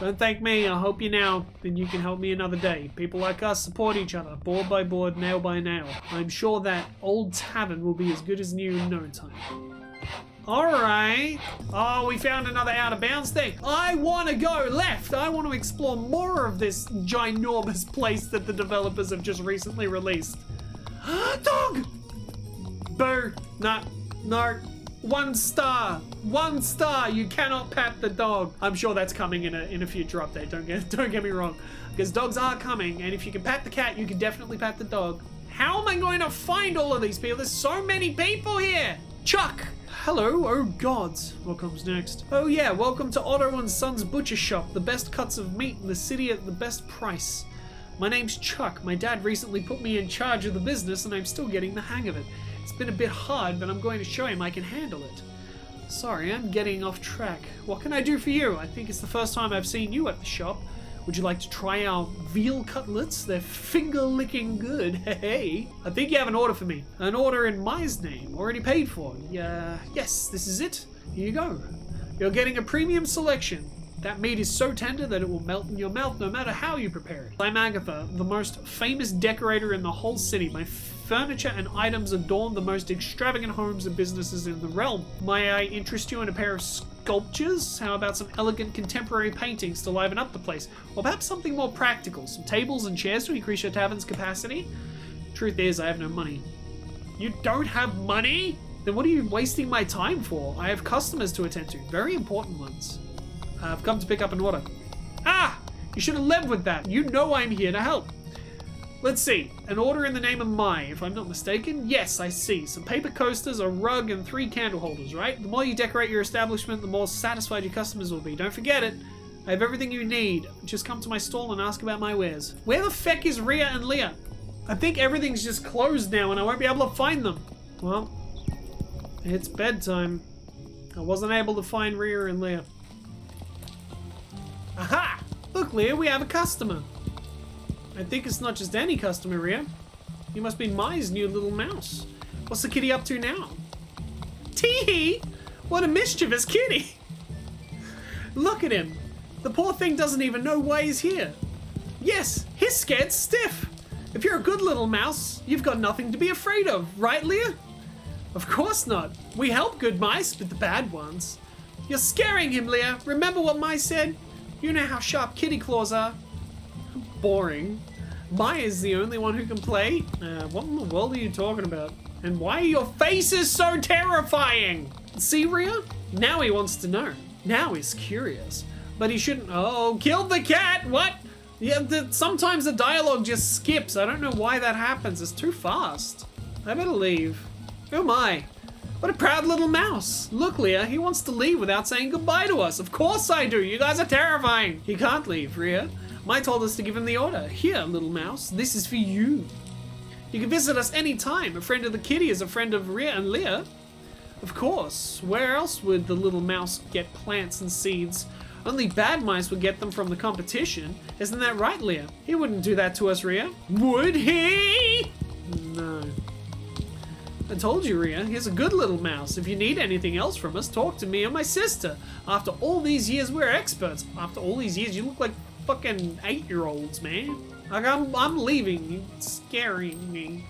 Don't thank me, I'll help you now, then you can help me another day. People like us support each other, board by board, nail by nail. I'm sure that old tavern will be as good as new in no time. Alright. Oh, we found another out of bounds thing. I want to go left. I want to explore more of this ginormous place that the developers have just recently released. Dog! Boo. No. 1 star. 1 star. You cannot pat the dog. I'm sure that's coming in a future update. Don't get me wrong, because dogs are coming, and if you can pat the cat, you can definitely pat the dog. How am I going to find all of these people? There's so many people here. Chuck. Hello. Oh gods. What comes next? Oh yeah. Welcome to Otto and Sons Butcher Shop. The best cuts of meat in the city at the best price. My name's Chuck. My dad recently put me in charge of the business, and I'm still getting the hang of it. It's been a bit hard, but I'm going to show him I can handle it. Sorry, I'm getting off track. What can I do for you? I think it's the first time I've seen you at the shop. Would you like to try our veal cutlets? They're finger-licking good. Hey, I think you have an order for me. An order in my name, already paid for. Yeah, yes, this is it. Here you go. You're getting a premium selection. That meat is so tender that it will melt in your mouth no matter how you prepare it. I'm Agatha, the most famous decorator in the whole city. My furniture and items adorn the most extravagant homes and businesses in the realm. May I interest you in a pair of sculptures? How about some elegant contemporary paintings to liven up the place? Or perhaps something more practical, some tables and chairs to increase your tavern's capacity? Truth is, I have no money. You don't have money? Then what are you wasting my time for? I have customers to attend to, very important ones. I've come to pick up an order. Ah! You should have led with that. You know I'm here to help. Let's see. An order in the name of Mai, if I'm not mistaken. Yes, I see. Some paper coasters, a rug, and 3 candle holders, right? The more you decorate your establishment, the more satisfied your customers will be. Don't forget it. I have everything you need. Just come to my stall and ask about my wares. Where the feck is Rhia and Lia? I think everything's just closed now and I won't be able to find them. Well, it's bedtime. I wasn't able to find Rhia and Lia. Aha! Look, Lia, we have a customer. I think it's not just any customer, Rhia. You must be Mai's new little mouse. What's the kitty up to now? Tee-hee! What a mischievous kitty! Look at him. The poor thing doesn't even know why he's here. Yes, he's scared stiff. If you're a good little mouse, you've got nothing to be afraid of, right, Lia? Of course not. We help good mice, but the bad ones. You're scaring him, Lia. Remember what Mai said? You know how sharp kitty claws are. Boring. Mai is the only one who can play? What in the world are you talking about? And why are your faces so terrifying? See, Rhia? Now he wants to know. Now he's curious. But he shouldn't. Oh, killed the cat! What? Yeah, sometimes the dialogue just skips. I don't know why that happens. It's too fast. I better leave. Who am I? What a proud little mouse. Look, Lia, he wants to leave without saying goodbye to us. Of course I do. You guys are terrifying. He can't leave, Rhia. Mai told us to give him the order. Here, little mouse, this is for you. You can visit us anytime. A friend of the kitty is a friend of Rhia and Lia. Of course. Where else would the little mouse get plants and seeds? Only bad mice would get them from the competition. Isn't that right, Lia? He wouldn't do that to us, Rhia. Would he? No. I told you, Rhia, he's a good little mouse. If you need anything else from us, talk to me or my sister. After all these years, we're experts. After all these years, you look like fucking 8-year-olds, man. Like, I'm leaving. You're scaring me.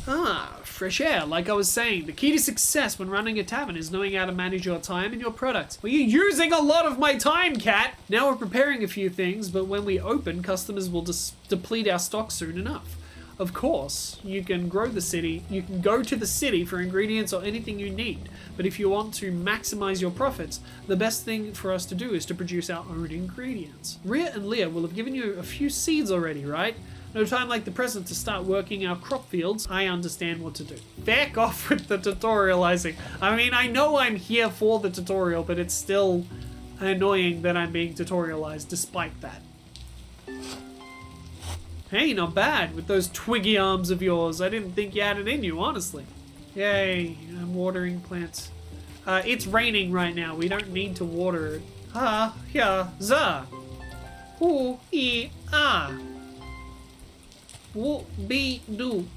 Ah, fresh air. Like I was saying, the key to success when running a tavern is knowing how to manage your time and your product. Well, you're using a lot of my time, cat. Now we're preparing a few things, but when we open, customers will deplete our stock soon enough. Of course, you can grow the city. You can go to the city for ingredients or anything you need. But if you want to maximize your profits, the best thing for us to do is to produce our own ingredients. Rhia and Lia will have given you a few seeds already, right? No time like the present to start working our crop fields. I understand what to do. Back off with the tutorializing. I mean, I know I'm here for the tutorial, but it's still annoying that I'm being tutorialized despite that. Hey, not bad with those twiggy arms of yours. I didn't think you had it in you, honestly. Yay, I'm watering plants. It's raining right now. We don't need to water it. Ha, ya, za. Hu, I, ah. Wo, be, do.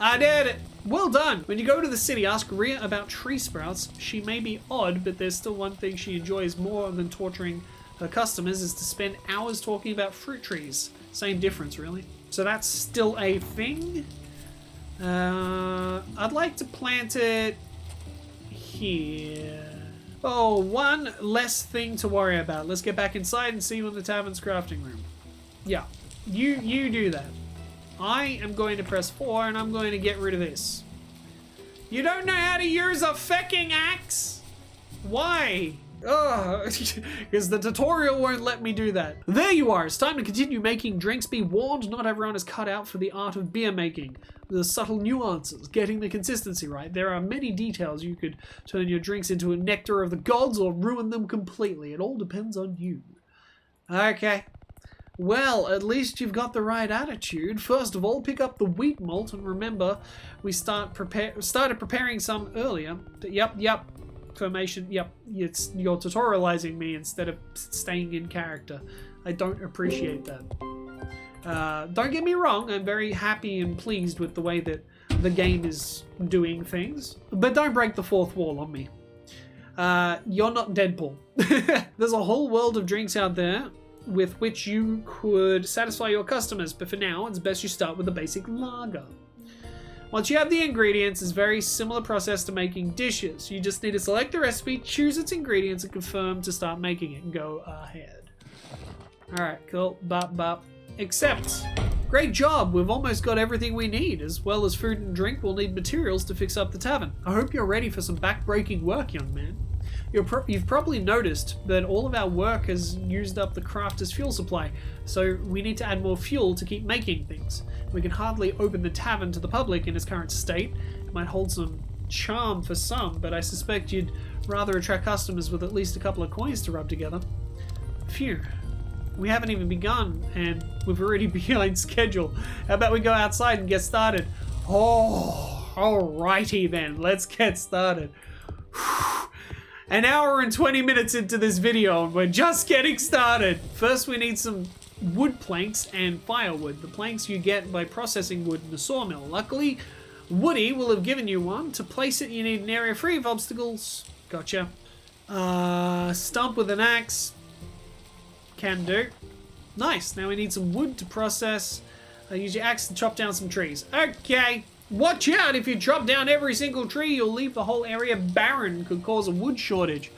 I did it. Well done. When you go to the city, ask Rhia about tree sprouts. She may be odd, but there's still one thing she enjoys more than torturing her customers is to spend hours talking about fruit trees. Same difference, really. So that's still a thing. I'd like to plant it here. Oh, one less thing to worry about. Let's get back inside and see you in the tavern's crafting room. Yeah, you do that. I am going to press 4 and I'm going to get rid of this. You don't know how to use a fecking axe? Why? Oh, because the tutorial won't let me do that. There you are. It's time to continue making drinks. Be warned, not everyone is cut out for the art of beer making. The subtle nuances, getting the consistency right. There are many details. You could turn your drinks into a nectar of the gods or ruin them completely. It all depends on you. Okay. Well, at least you've got the right attitude. First of all, pick up the wheat malt, and remember, we started preparing some earlier. Yep. Formation. Yep, you're tutorializing me instead of staying in character. I don't appreciate that. Don't get me wrong, I'm very happy and pleased with the way that the game is doing things, but don't break the fourth wall on me. You're not Deadpool. There's a whole world of drinks out there with which you could satisfy your customers, but for now, it's best you start with a basic lager. Once you have the ingredients, it's a very similar process to making dishes. You just need to select the recipe, choose its ingredients, and confirm to start making it, and go ahead. Alright, cool. Bop. Except, great job, we've almost got everything we need. As well as food and drink, we'll need materials to fix up the tavern. I hope you're ready for some back-breaking work, young man. You've probably noticed that all of our work has used up the crafter's fuel supply, so we need to add more fuel to keep making things. We can hardly open the tavern to the public in its current state. It might hold some charm for some, but I suspect you'd rather attract customers with at least a couple of coins to rub together. Phew. We haven't even begun, and we're already behind schedule. How about we go outside and get started? Oh, alrighty then. Let's get started. An hour and 20 minutes into this video, and we're just getting started. First, we need some wood planks and firewood. The planks you get by processing wood in the sawmill. Luckily, Woody will have given you one. To place it, you need an area free of obstacles. Gotcha. Stump with an axe. Can do. Nice. Now we need some wood to process. Use your axe to chop down some trees. Okay. Watch out, if you chop down every single tree, you'll leave the whole area barren. Could cause a wood shortage.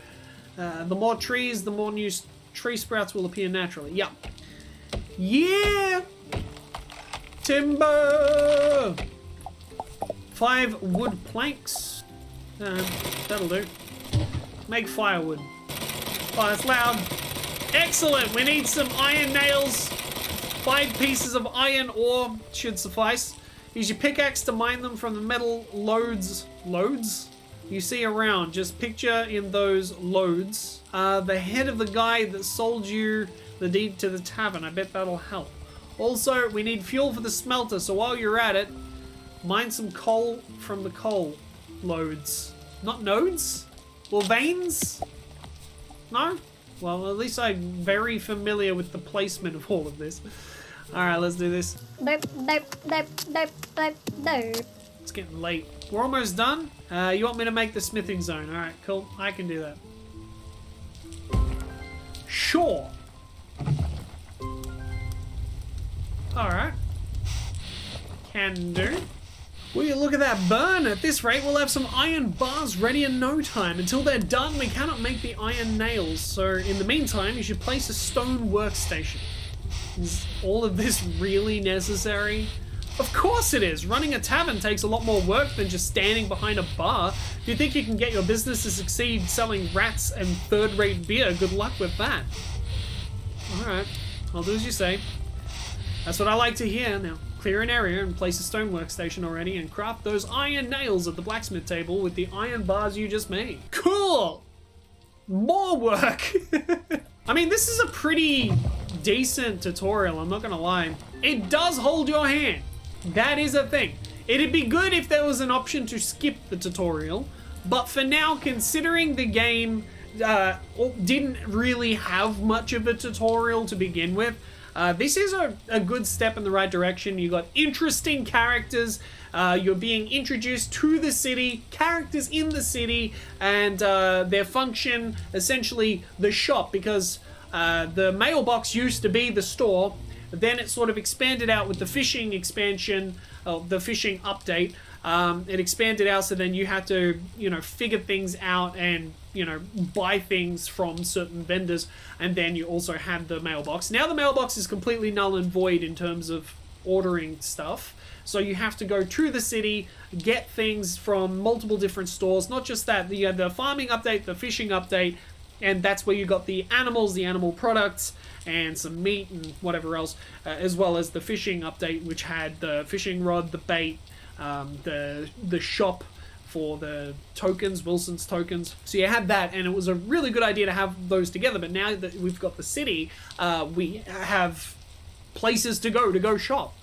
The more trees, the more new tree sprouts will appear naturally. Yep. Yeah! Timber! 5 wood planks. That'll do. Make firewood. Oh, that's loud. Excellent! We need some iron nails. 5 pieces of iron ore should suffice. Use your pickaxe to mine them from the metal loads you see around. Just picture in those loads the head of the guy that sold you the deed to the tavern. I bet that'll help. Also, we need fuel for the smelter, so while you're at it, mine some coal from the coal loads. Not nodes? Well, veins? No? Well, at least I'm very familiar with the placement of all of this. Alright, let's do this. It's getting late. We're almost done. You want me to make the smithing zone? Alright, cool. I can do that. Sure. Alright. Can do. Will you look at that burn? At this rate, we'll have some iron bars ready in no time. Until they're done, we cannot make the iron nails. So in the meantime, you should place a stone workstation. Is all of this really necessary? Of course it is. Running a tavern takes a lot more work than just standing behind a bar. If you think you can get your business to succeed selling rats and third-rate beer, good luck with that. Alright, I'll do as you say. That's what I like to hear. Now, clear an area and place a stone workstation already and craft those iron nails at the blacksmith table with the iron bars you just made. Cool! More work! I mean, this is a pretty decent tutorial, I'm not gonna lie. It does hold your hand. That is a thing. It'd be good if there was an option to skip the tutorial, but for now, considering the game didn't really have much of a tutorial to begin with, this is a good step in the right direction. You got interesting characters, you're being introduced to the city, characters in the city, and their function, essentially the shop, because the mailbox used to be the store, then it sort of expanded out with the fishing expansion, the fishing update. It expanded out, so then you had to, figure things out and, buy things from certain vendors, and then you also had the mailbox. Now the mailbox is completely null and void in terms of ordering stuff, so you have to go to the city, get things from multiple different stores. Not just that, the farming update, the fishing update, and that's where you got the animals, the animal products, and some meat and whatever else, as well as the fishing update, which had the fishing rod, the bait, the shop for the tokens, Wilson's tokens. So you had that, and it was a really good idea to have those together. But now that we've got the city, we have places to go shop.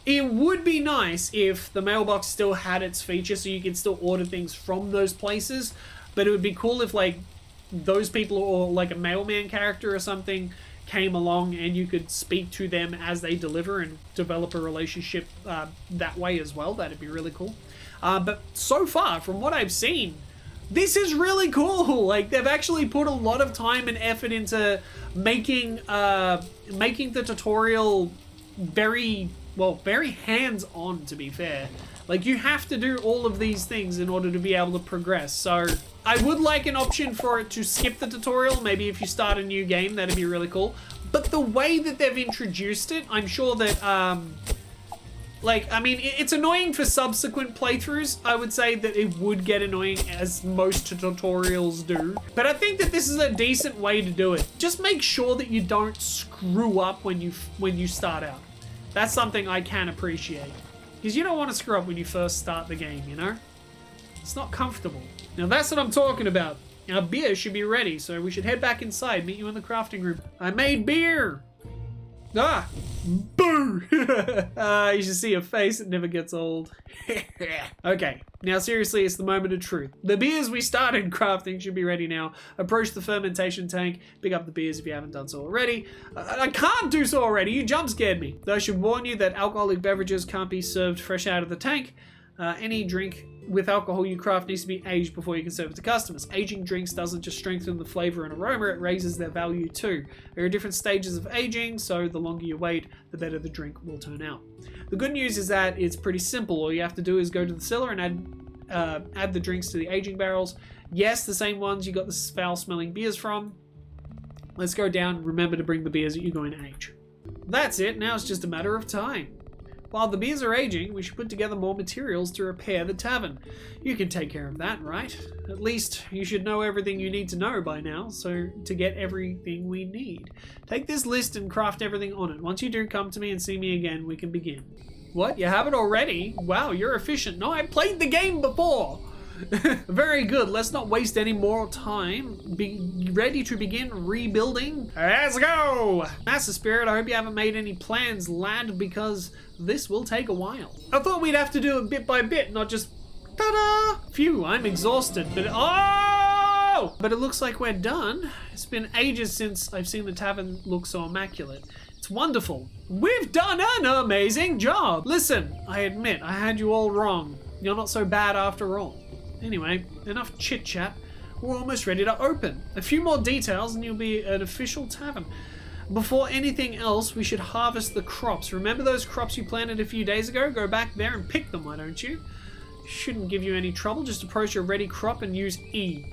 It would be nice if the mailbox still had its feature, so you could still order things from those places. But it would be cool if, like, those people, or like a mailman character or something, came along and you could speak to them as they deliver and develop a relationship that way as well. That'd be really cool. But so far, from what I've seen, this is really cool. Like, they've actually put a lot of time and effort into making the tutorial very hands-on, to be fair. Like, you have to do all of these things in order to be able to progress. So I would like an option for it to skip the tutorial. Maybe if you start a new game, that'd be really cool. But the way that they've introduced it, I'm sure that, it's annoying for subsequent playthroughs. I would say that it would get annoying, as most tutorials do. But I think that this is a decent way to do it. Just make sure that you don't screw up when you start out. That's something I can appreciate. Because you don't want to screw up when you first start the game, It's not comfortable. Now that's what I'm talking about. Our beer should be ready, so we should head back inside, meet you in the crafting room. I made beer! Ah! Boo! You should see your face, it never gets old. Okay, now seriously, it's the moment of truth. The beers we started crafting should be ready now. Approach the fermentation tank, pick up the beers if you haven't done so already. I can't do so already, you jump scared me. Though I should warn you that alcoholic beverages can't be served fresh out of the tank. Any drink with alcohol you craft needs to be aged before you can serve it to customers. Aging drinks doesn't just strengthen the flavor and aroma, it raises their value too. There are different stages of aging, so the longer you wait, the better the drink will turn out. The good news is that it's pretty simple. All you have to do is go to the cellar and add the drinks to the aging barrels. Yes, the same ones you got the foul-smelling beers from. Let's go down and remember to bring the beers that you're going to age. That's it, now it's just a matter of time. While the beers are aging, we should put together more materials to repair the tavern. You can take care of that, right? At least you should know everything you need to know by now, so to get everything we need. Take this list and craft everything on it. Once you do come to me and see me again, we can begin. What? You have it already? Wow, you're efficient. No, I played the game before. Very good. Let's not waste any more time. Be ready to begin rebuilding. Let's go! Master Spirit, I hope you haven't made any plans, lad, because this will take a while. I thought we'd have to do it bit by bit, not just ta-da! Phew, I'm exhausted, but oh! But it looks like we're done. It's been ages since I've seen the tavern look so immaculate. It's wonderful. We've done an amazing job. Listen, I admit I had you all wrong. You're not so bad after all. Anyway, enough chit-chat. We're almost ready to open. A few more details and you'll be an official tavern. Before anything else, we should harvest the crops. Remember those crops you planted a few days ago? Go back there and pick them, why don't you? Shouldn't give you any trouble. Just approach a ready crop and use E.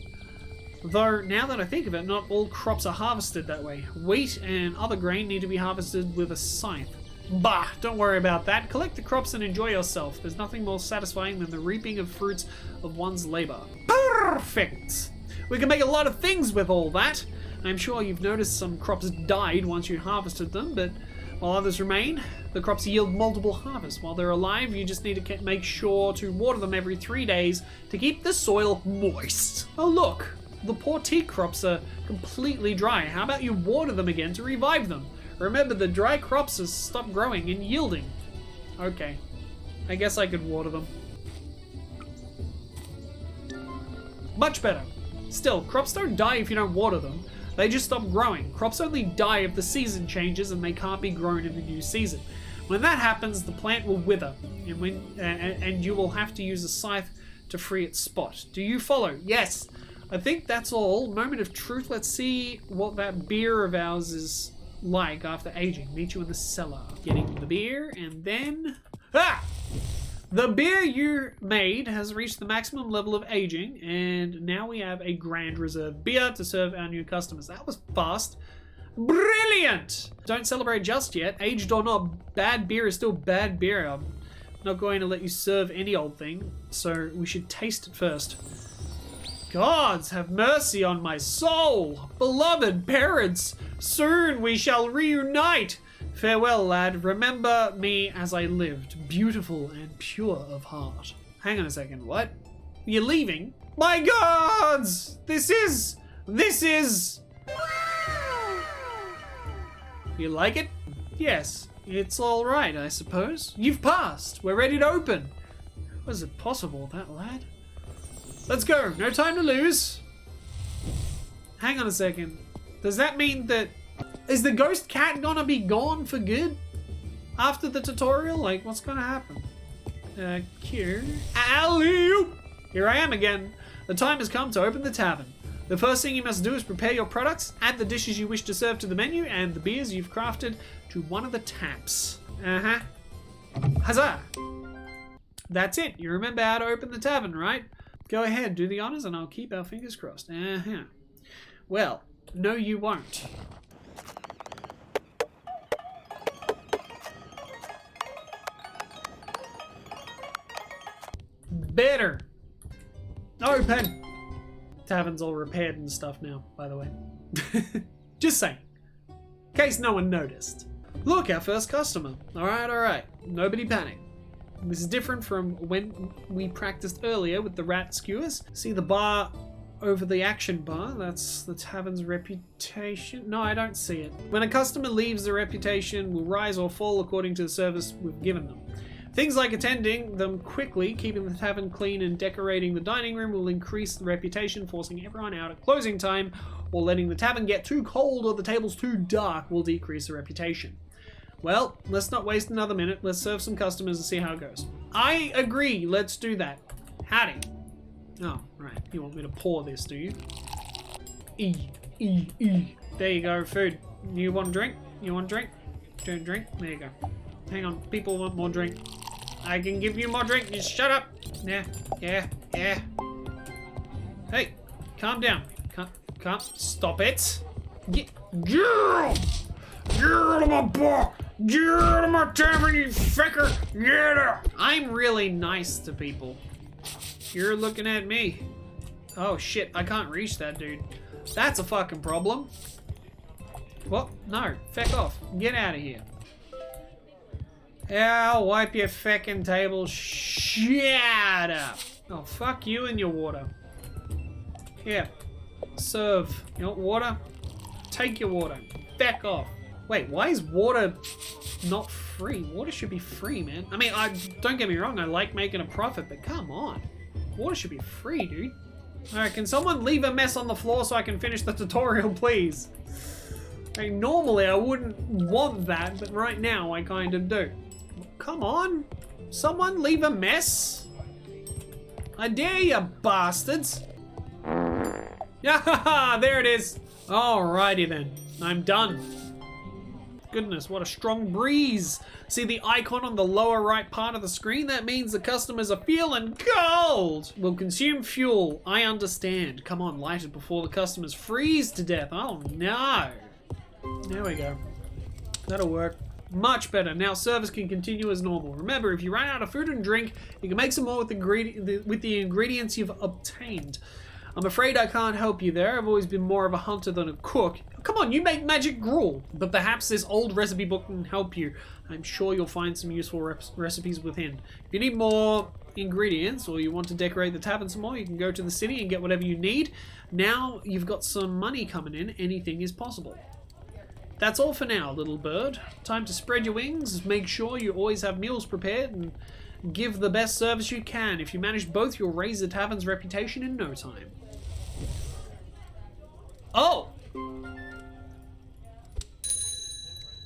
Though, now that I think of it, not all crops are harvested that way. Wheat and other grain need to be harvested with a scythe. Bah, don't worry about that. Collect the crops and enjoy yourself. There's nothing more satisfying than the reaping of fruits of one's labor. Perfect! We can make a lot of things with all that. I'm sure you've noticed some crops died once you harvested them, but while others remain, the crops yield multiple harvests. While they're alive, you just need to make sure to water them every 3 days to keep the soil moist. Oh look, the poor tea crops are completely dry. How about you water them again to revive them? Remember, the dry crops have stopped growing and yielding. Okay, I guess I could water them. Much better. Still, crops don't die if you don't water them. They just stop growing. Crops only die if the season changes and they can't be grown in the new season. When that happens, the plant will wither, and you will have to use a scythe to free its spot. Do you follow? Yes. I think that's all. Moment of truth. Let's see what that beer of ours is like after aging. Meet you in the cellar. Getting the beer, and then... Ah! The beer you made has reached the maximum level of aging, and now we have a grand reserve beer to serve our new customers. That was fast. Brilliant! Don't celebrate just yet. Aged or not, bad beer is still bad beer. I'm not going to let you serve any old thing, so we should taste it first. Gods, have mercy on my soul! Beloved parents, soon we shall reunite! Farewell, lad. Remember me as I lived, beautiful and pure of heart. Hang on a second, what? You're leaving? My gods! This is... You like it? Yes, it's alright, I suppose. You've passed. We're ready to open. Was it possible, that lad? Let's go. No time to lose. Hang on a second. Does that mean that... Is the ghost cat gonna be gone for good? After the tutorial? Like, what's gonna happen? Here. Alley-oop! Here I am again. The time has come to open the tavern. The first thing you must do is prepare your products, add the dishes you wish to serve to the menu, and the beers you've crafted to one of the taps. Huzzah! That's it. You remember how to open the tavern, right? Go ahead, do the honors, and I'll keep our fingers crossed. Well, no you won't. Better. Open. Tavern's all repaired and stuff now, by the way. Just saying. In case no one noticed. Look, our first customer. Alright. Nobody panic. This is different from when we practiced earlier with the rat skewers. See the bar over the action bar? That's the tavern's reputation. No, I don't see it. When a customer leaves, the reputation will rise or fall according to the service we've given them. Things like attending them quickly, keeping the tavern clean, and decorating the dining room will increase the reputation, forcing everyone out at closing time, or letting the tavern get too cold or the tables too dark will decrease the reputation. Well, let's not waste another minute. Let's serve some customers and see how it goes. I agree. Let's do that. Howdy. Oh, right. You want me to pour this, do you? There you go, food. You want a drink? You want a drink? Drink? There you go. Hang on. People want more drink. I can give you more drink. Just shut up. Yeah. Hey, calm down. Calm. Stop it. Get out of my bar. Get out of my tavern, you fecker. Get out. I'm really nice to people. You're looking at me. Oh shit, I can't reach that dude. That's a fucking problem. What? No, feck off. Get out of here. Yeah, I'll wipe your feckin' table. Shut up. Oh, fuck you and your water. Here. Serve. You want water? Take your water. Back off. Wait, why is water not free? Water should be free, man. I mean, don't get me wrong, I like making a profit, but come on. Water should be free, dude. Alright, can someone leave a mess on the floor so I can finish the tutorial, please? I mean, normally I wouldn't want that, but right now I kind of do. Come on. Someone leave a mess. I dare you, bastards. Yeah, there it is. Alrighty then. I'm done. Goodness, what a strong breeze. See the icon on the lower right part of the screen? That means the customers are feeling cold. Will consume fuel. I understand. Come on, light it before the customers freeze to death. Oh no. There we go. That'll work. Much better. Now service can continue as normal. Remember, if you run out of food and drink, you can make some more with the ingredients you've obtained. I'm afraid I can't help you there. I've always been more of a hunter than a cook. Come on, you make magic gruel. But perhaps this old recipe book can help you. I'm sure you'll find some useful recipes within. If you need more ingredients or you want to decorate the tavern some more, you can go to the city and get whatever you need. Now you've got some money coming in, anything is possible. That's all for now, little bird. Time to spread your wings. Make sure you always have meals prepared and give the best service you can. If you manage both, you'll raise the tavern's reputation in no time. Oh!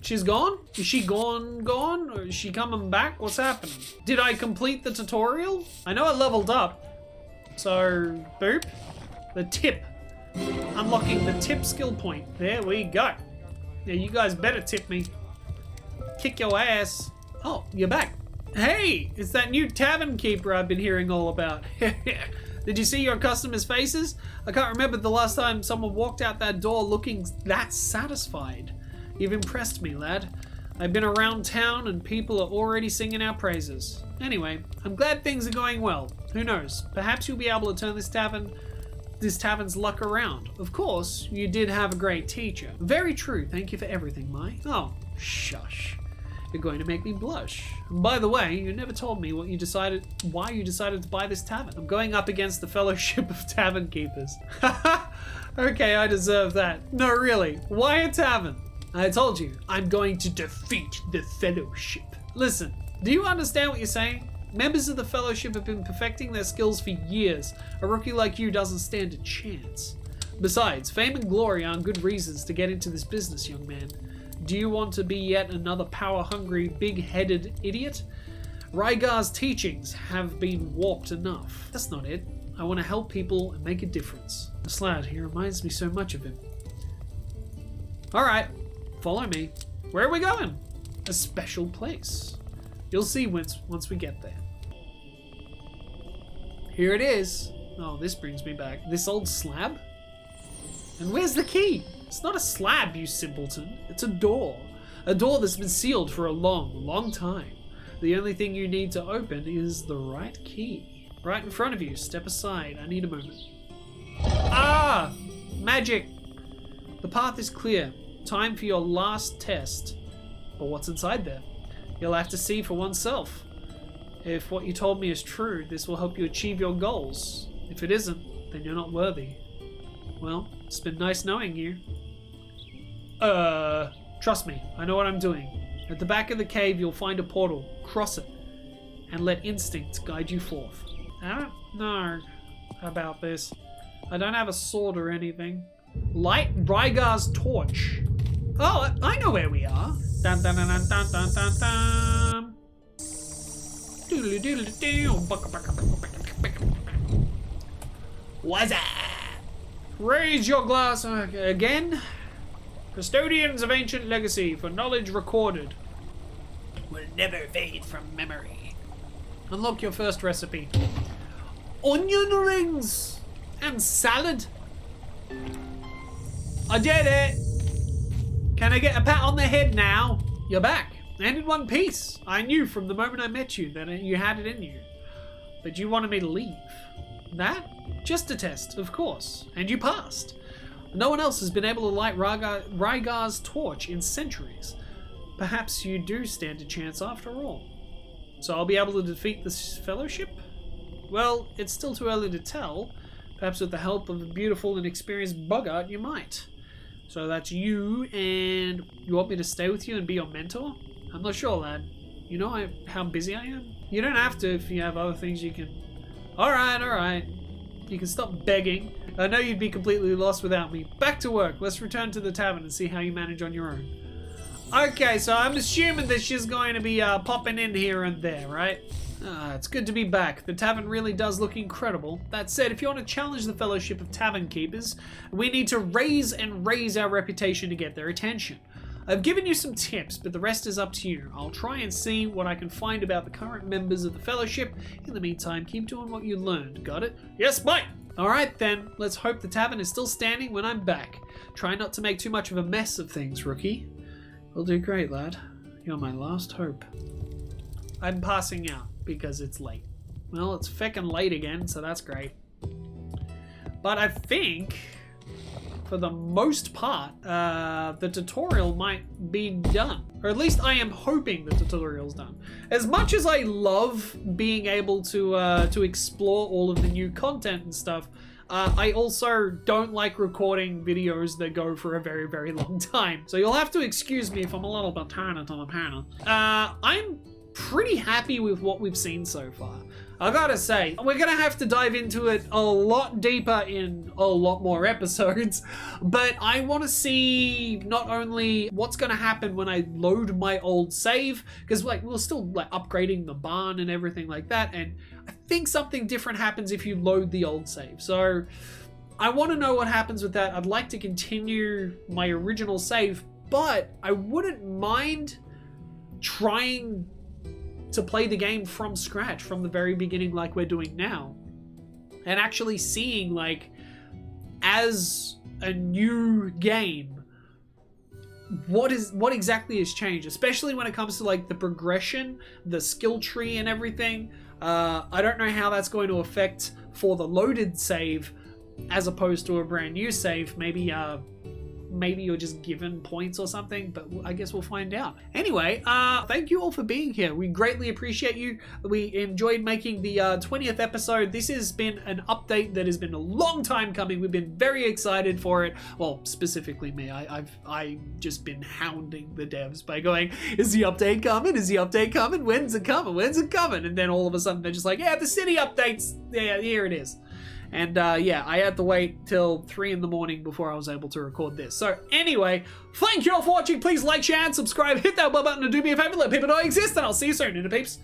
She's gone? Is she gone? Or is she coming back? What's happening? Did I complete the tutorial? I know I leveled up. So, boop. The tip. Unlocking the tip skill point. There we go. Yeah, you guys better tip me. Kick your ass. Oh, you're back. Hey, it's that new tavern keeper I've been hearing all about. Did you see your customers' faces? I can't remember the last time someone walked out that door looking that satisfied. You've impressed me, lad. I've been around town and people are already singing our praises. Anyway, I'm glad things are going well. Who knows? Perhaps you'll be able to turn this tavern's luck around. Of course, you did have a great teacher. Very true. Thank you for everything, Mai. Oh, shush. You're going to make me blush. And by the way, you never told me why you decided to buy this tavern. I'm going up against the Fellowship of Tavern Keepers. Okay, I deserve that. No, really. Why a tavern? I told you, I'm going to defeat the Fellowship. Listen, do you understand what you're saying? Members of the Fellowship have been perfecting their skills for years. A rookie like you doesn't stand a chance. Besides, fame and glory aren't good reasons to get into this business, young man. Do you want to be yet another power-hungry, big-headed idiot? Rygar's teachings have been warped enough. That's not it. I want to help people and make a difference. This lad, he reminds me so much of him. Alright, follow me. Where are we going? A special place. You'll see once we get there. Here it is. Oh, this brings me back. This old slab? And where's the key? It's not a slab, you simpleton. It's a door. A door that's been sealed for a long, long time. The only thing you need to open is the right key. Right in front of you. Step aside. I need a moment. Ah! Magic! The path is clear. Time for your last test. But what's inside there? You'll have to see for oneself. If what you told me is true, this will help you achieve your goals. If it isn't, then you're not worthy. Well, it's been nice knowing you. Trust me, I know what I'm doing. At the back of the cave, you'll find a portal. Cross it, and let instinct guide you forth. I don't know about this. I don't have a sword or anything. Light Rygar's torch. Oh, I know where we are. Dun dun dun dun dun dun dun dun. Doodly doodly doo. What's that? Raise your glass again. Custodians of ancient legacy for knowledge recorded will never fade from memory. Unlock your first recipe. Onion rings and salad. I did it. Can I get a pat on the head now? You're back, and in one piece. I knew from the moment I met you that you had it in you. But you wanted me to leave. That? Just a test, of course. And you passed. No one else has been able to light Rygar's torch in centuries. perhaps you do stand a chance after all. So I'll be able to defeat this fellowship? Well, it's still too early to tell. Perhaps with the help of a beautiful and experienced boggart, you might. So that's you, and you want me to stay with you and be your mentor? I'm not sure, lad. You know how busy I am? You don't have to if you have other things you can... Alright. You can stop begging. I know you'd be completely lost without me. Back to work. Let's return to the tavern and see how you manage on your own. Okay, so I'm assuming that she's going to be popping in here and there, right? It's good to be back. The tavern really does look incredible. That said, if you want to challenge the Fellowship of Tavern Keepers, we need to raise our reputation to get their attention. I've given you some tips, but the rest is up to you. I'll try and see what I can find about the current members of the Fellowship. In the meantime, keep doing what you learned. Got it? Yes, mate! Alright then, let's hope the tavern is still standing when I'm back. Try not to make too much of a mess of things, rookie. You'll do great, lad. You're my last hope. I'm passing out because it's late. Well, it's feckin' late again, so that's great. But I think, for the most part, the tutorial might be done. Or at least I am hoping the tutorial's done. As much as I love being able to explore all of the new content and stuff, I also don't like recording videos that go for a very, very long time. So you'll have to excuse me if I'm a little bit tired on the panel. I'm pretty happy with what we've seen so far. I gotta say, we're gonna have to dive into it a lot deeper in a lot more episodes, but I want to see not only what's gonna happen when I load my old save, because like we're still like upgrading the barn and everything like that, and I think something different happens if you load the old save. So I want to know what happens with that. I'd like to continue my original save, but I wouldn't mind trying to play the game from scratch, from the very beginning like we're doing now, and actually seeing, like, as a new game, what exactly has changed, especially when it comes to like the progression, the skill tree and everything. I don't know how that's going to affect for the loaded save as opposed to a brand new save. Maybe you're just given points or something, but I guess we'll find out. Anyway, thank you all for being here. We greatly appreciate you. We enjoyed making the 20th episode. This has been an update that has been a long time coming. We've been very excited for it. Well, specifically me. I've just been hounding the devs by going, is the update coming? Is the update coming? When's it coming? When's it coming? And then all of a sudden they're just like, yeah, the city updates. Yeah, here it is. And yeah, I had to wait till 3 in the morning before I was able to record this. So anyway, thank you all for watching. Please like, share, and subscribe. Hit that bell button to do me a favor. Let people know I exist, and I'll see you soon, INTERPEEPS.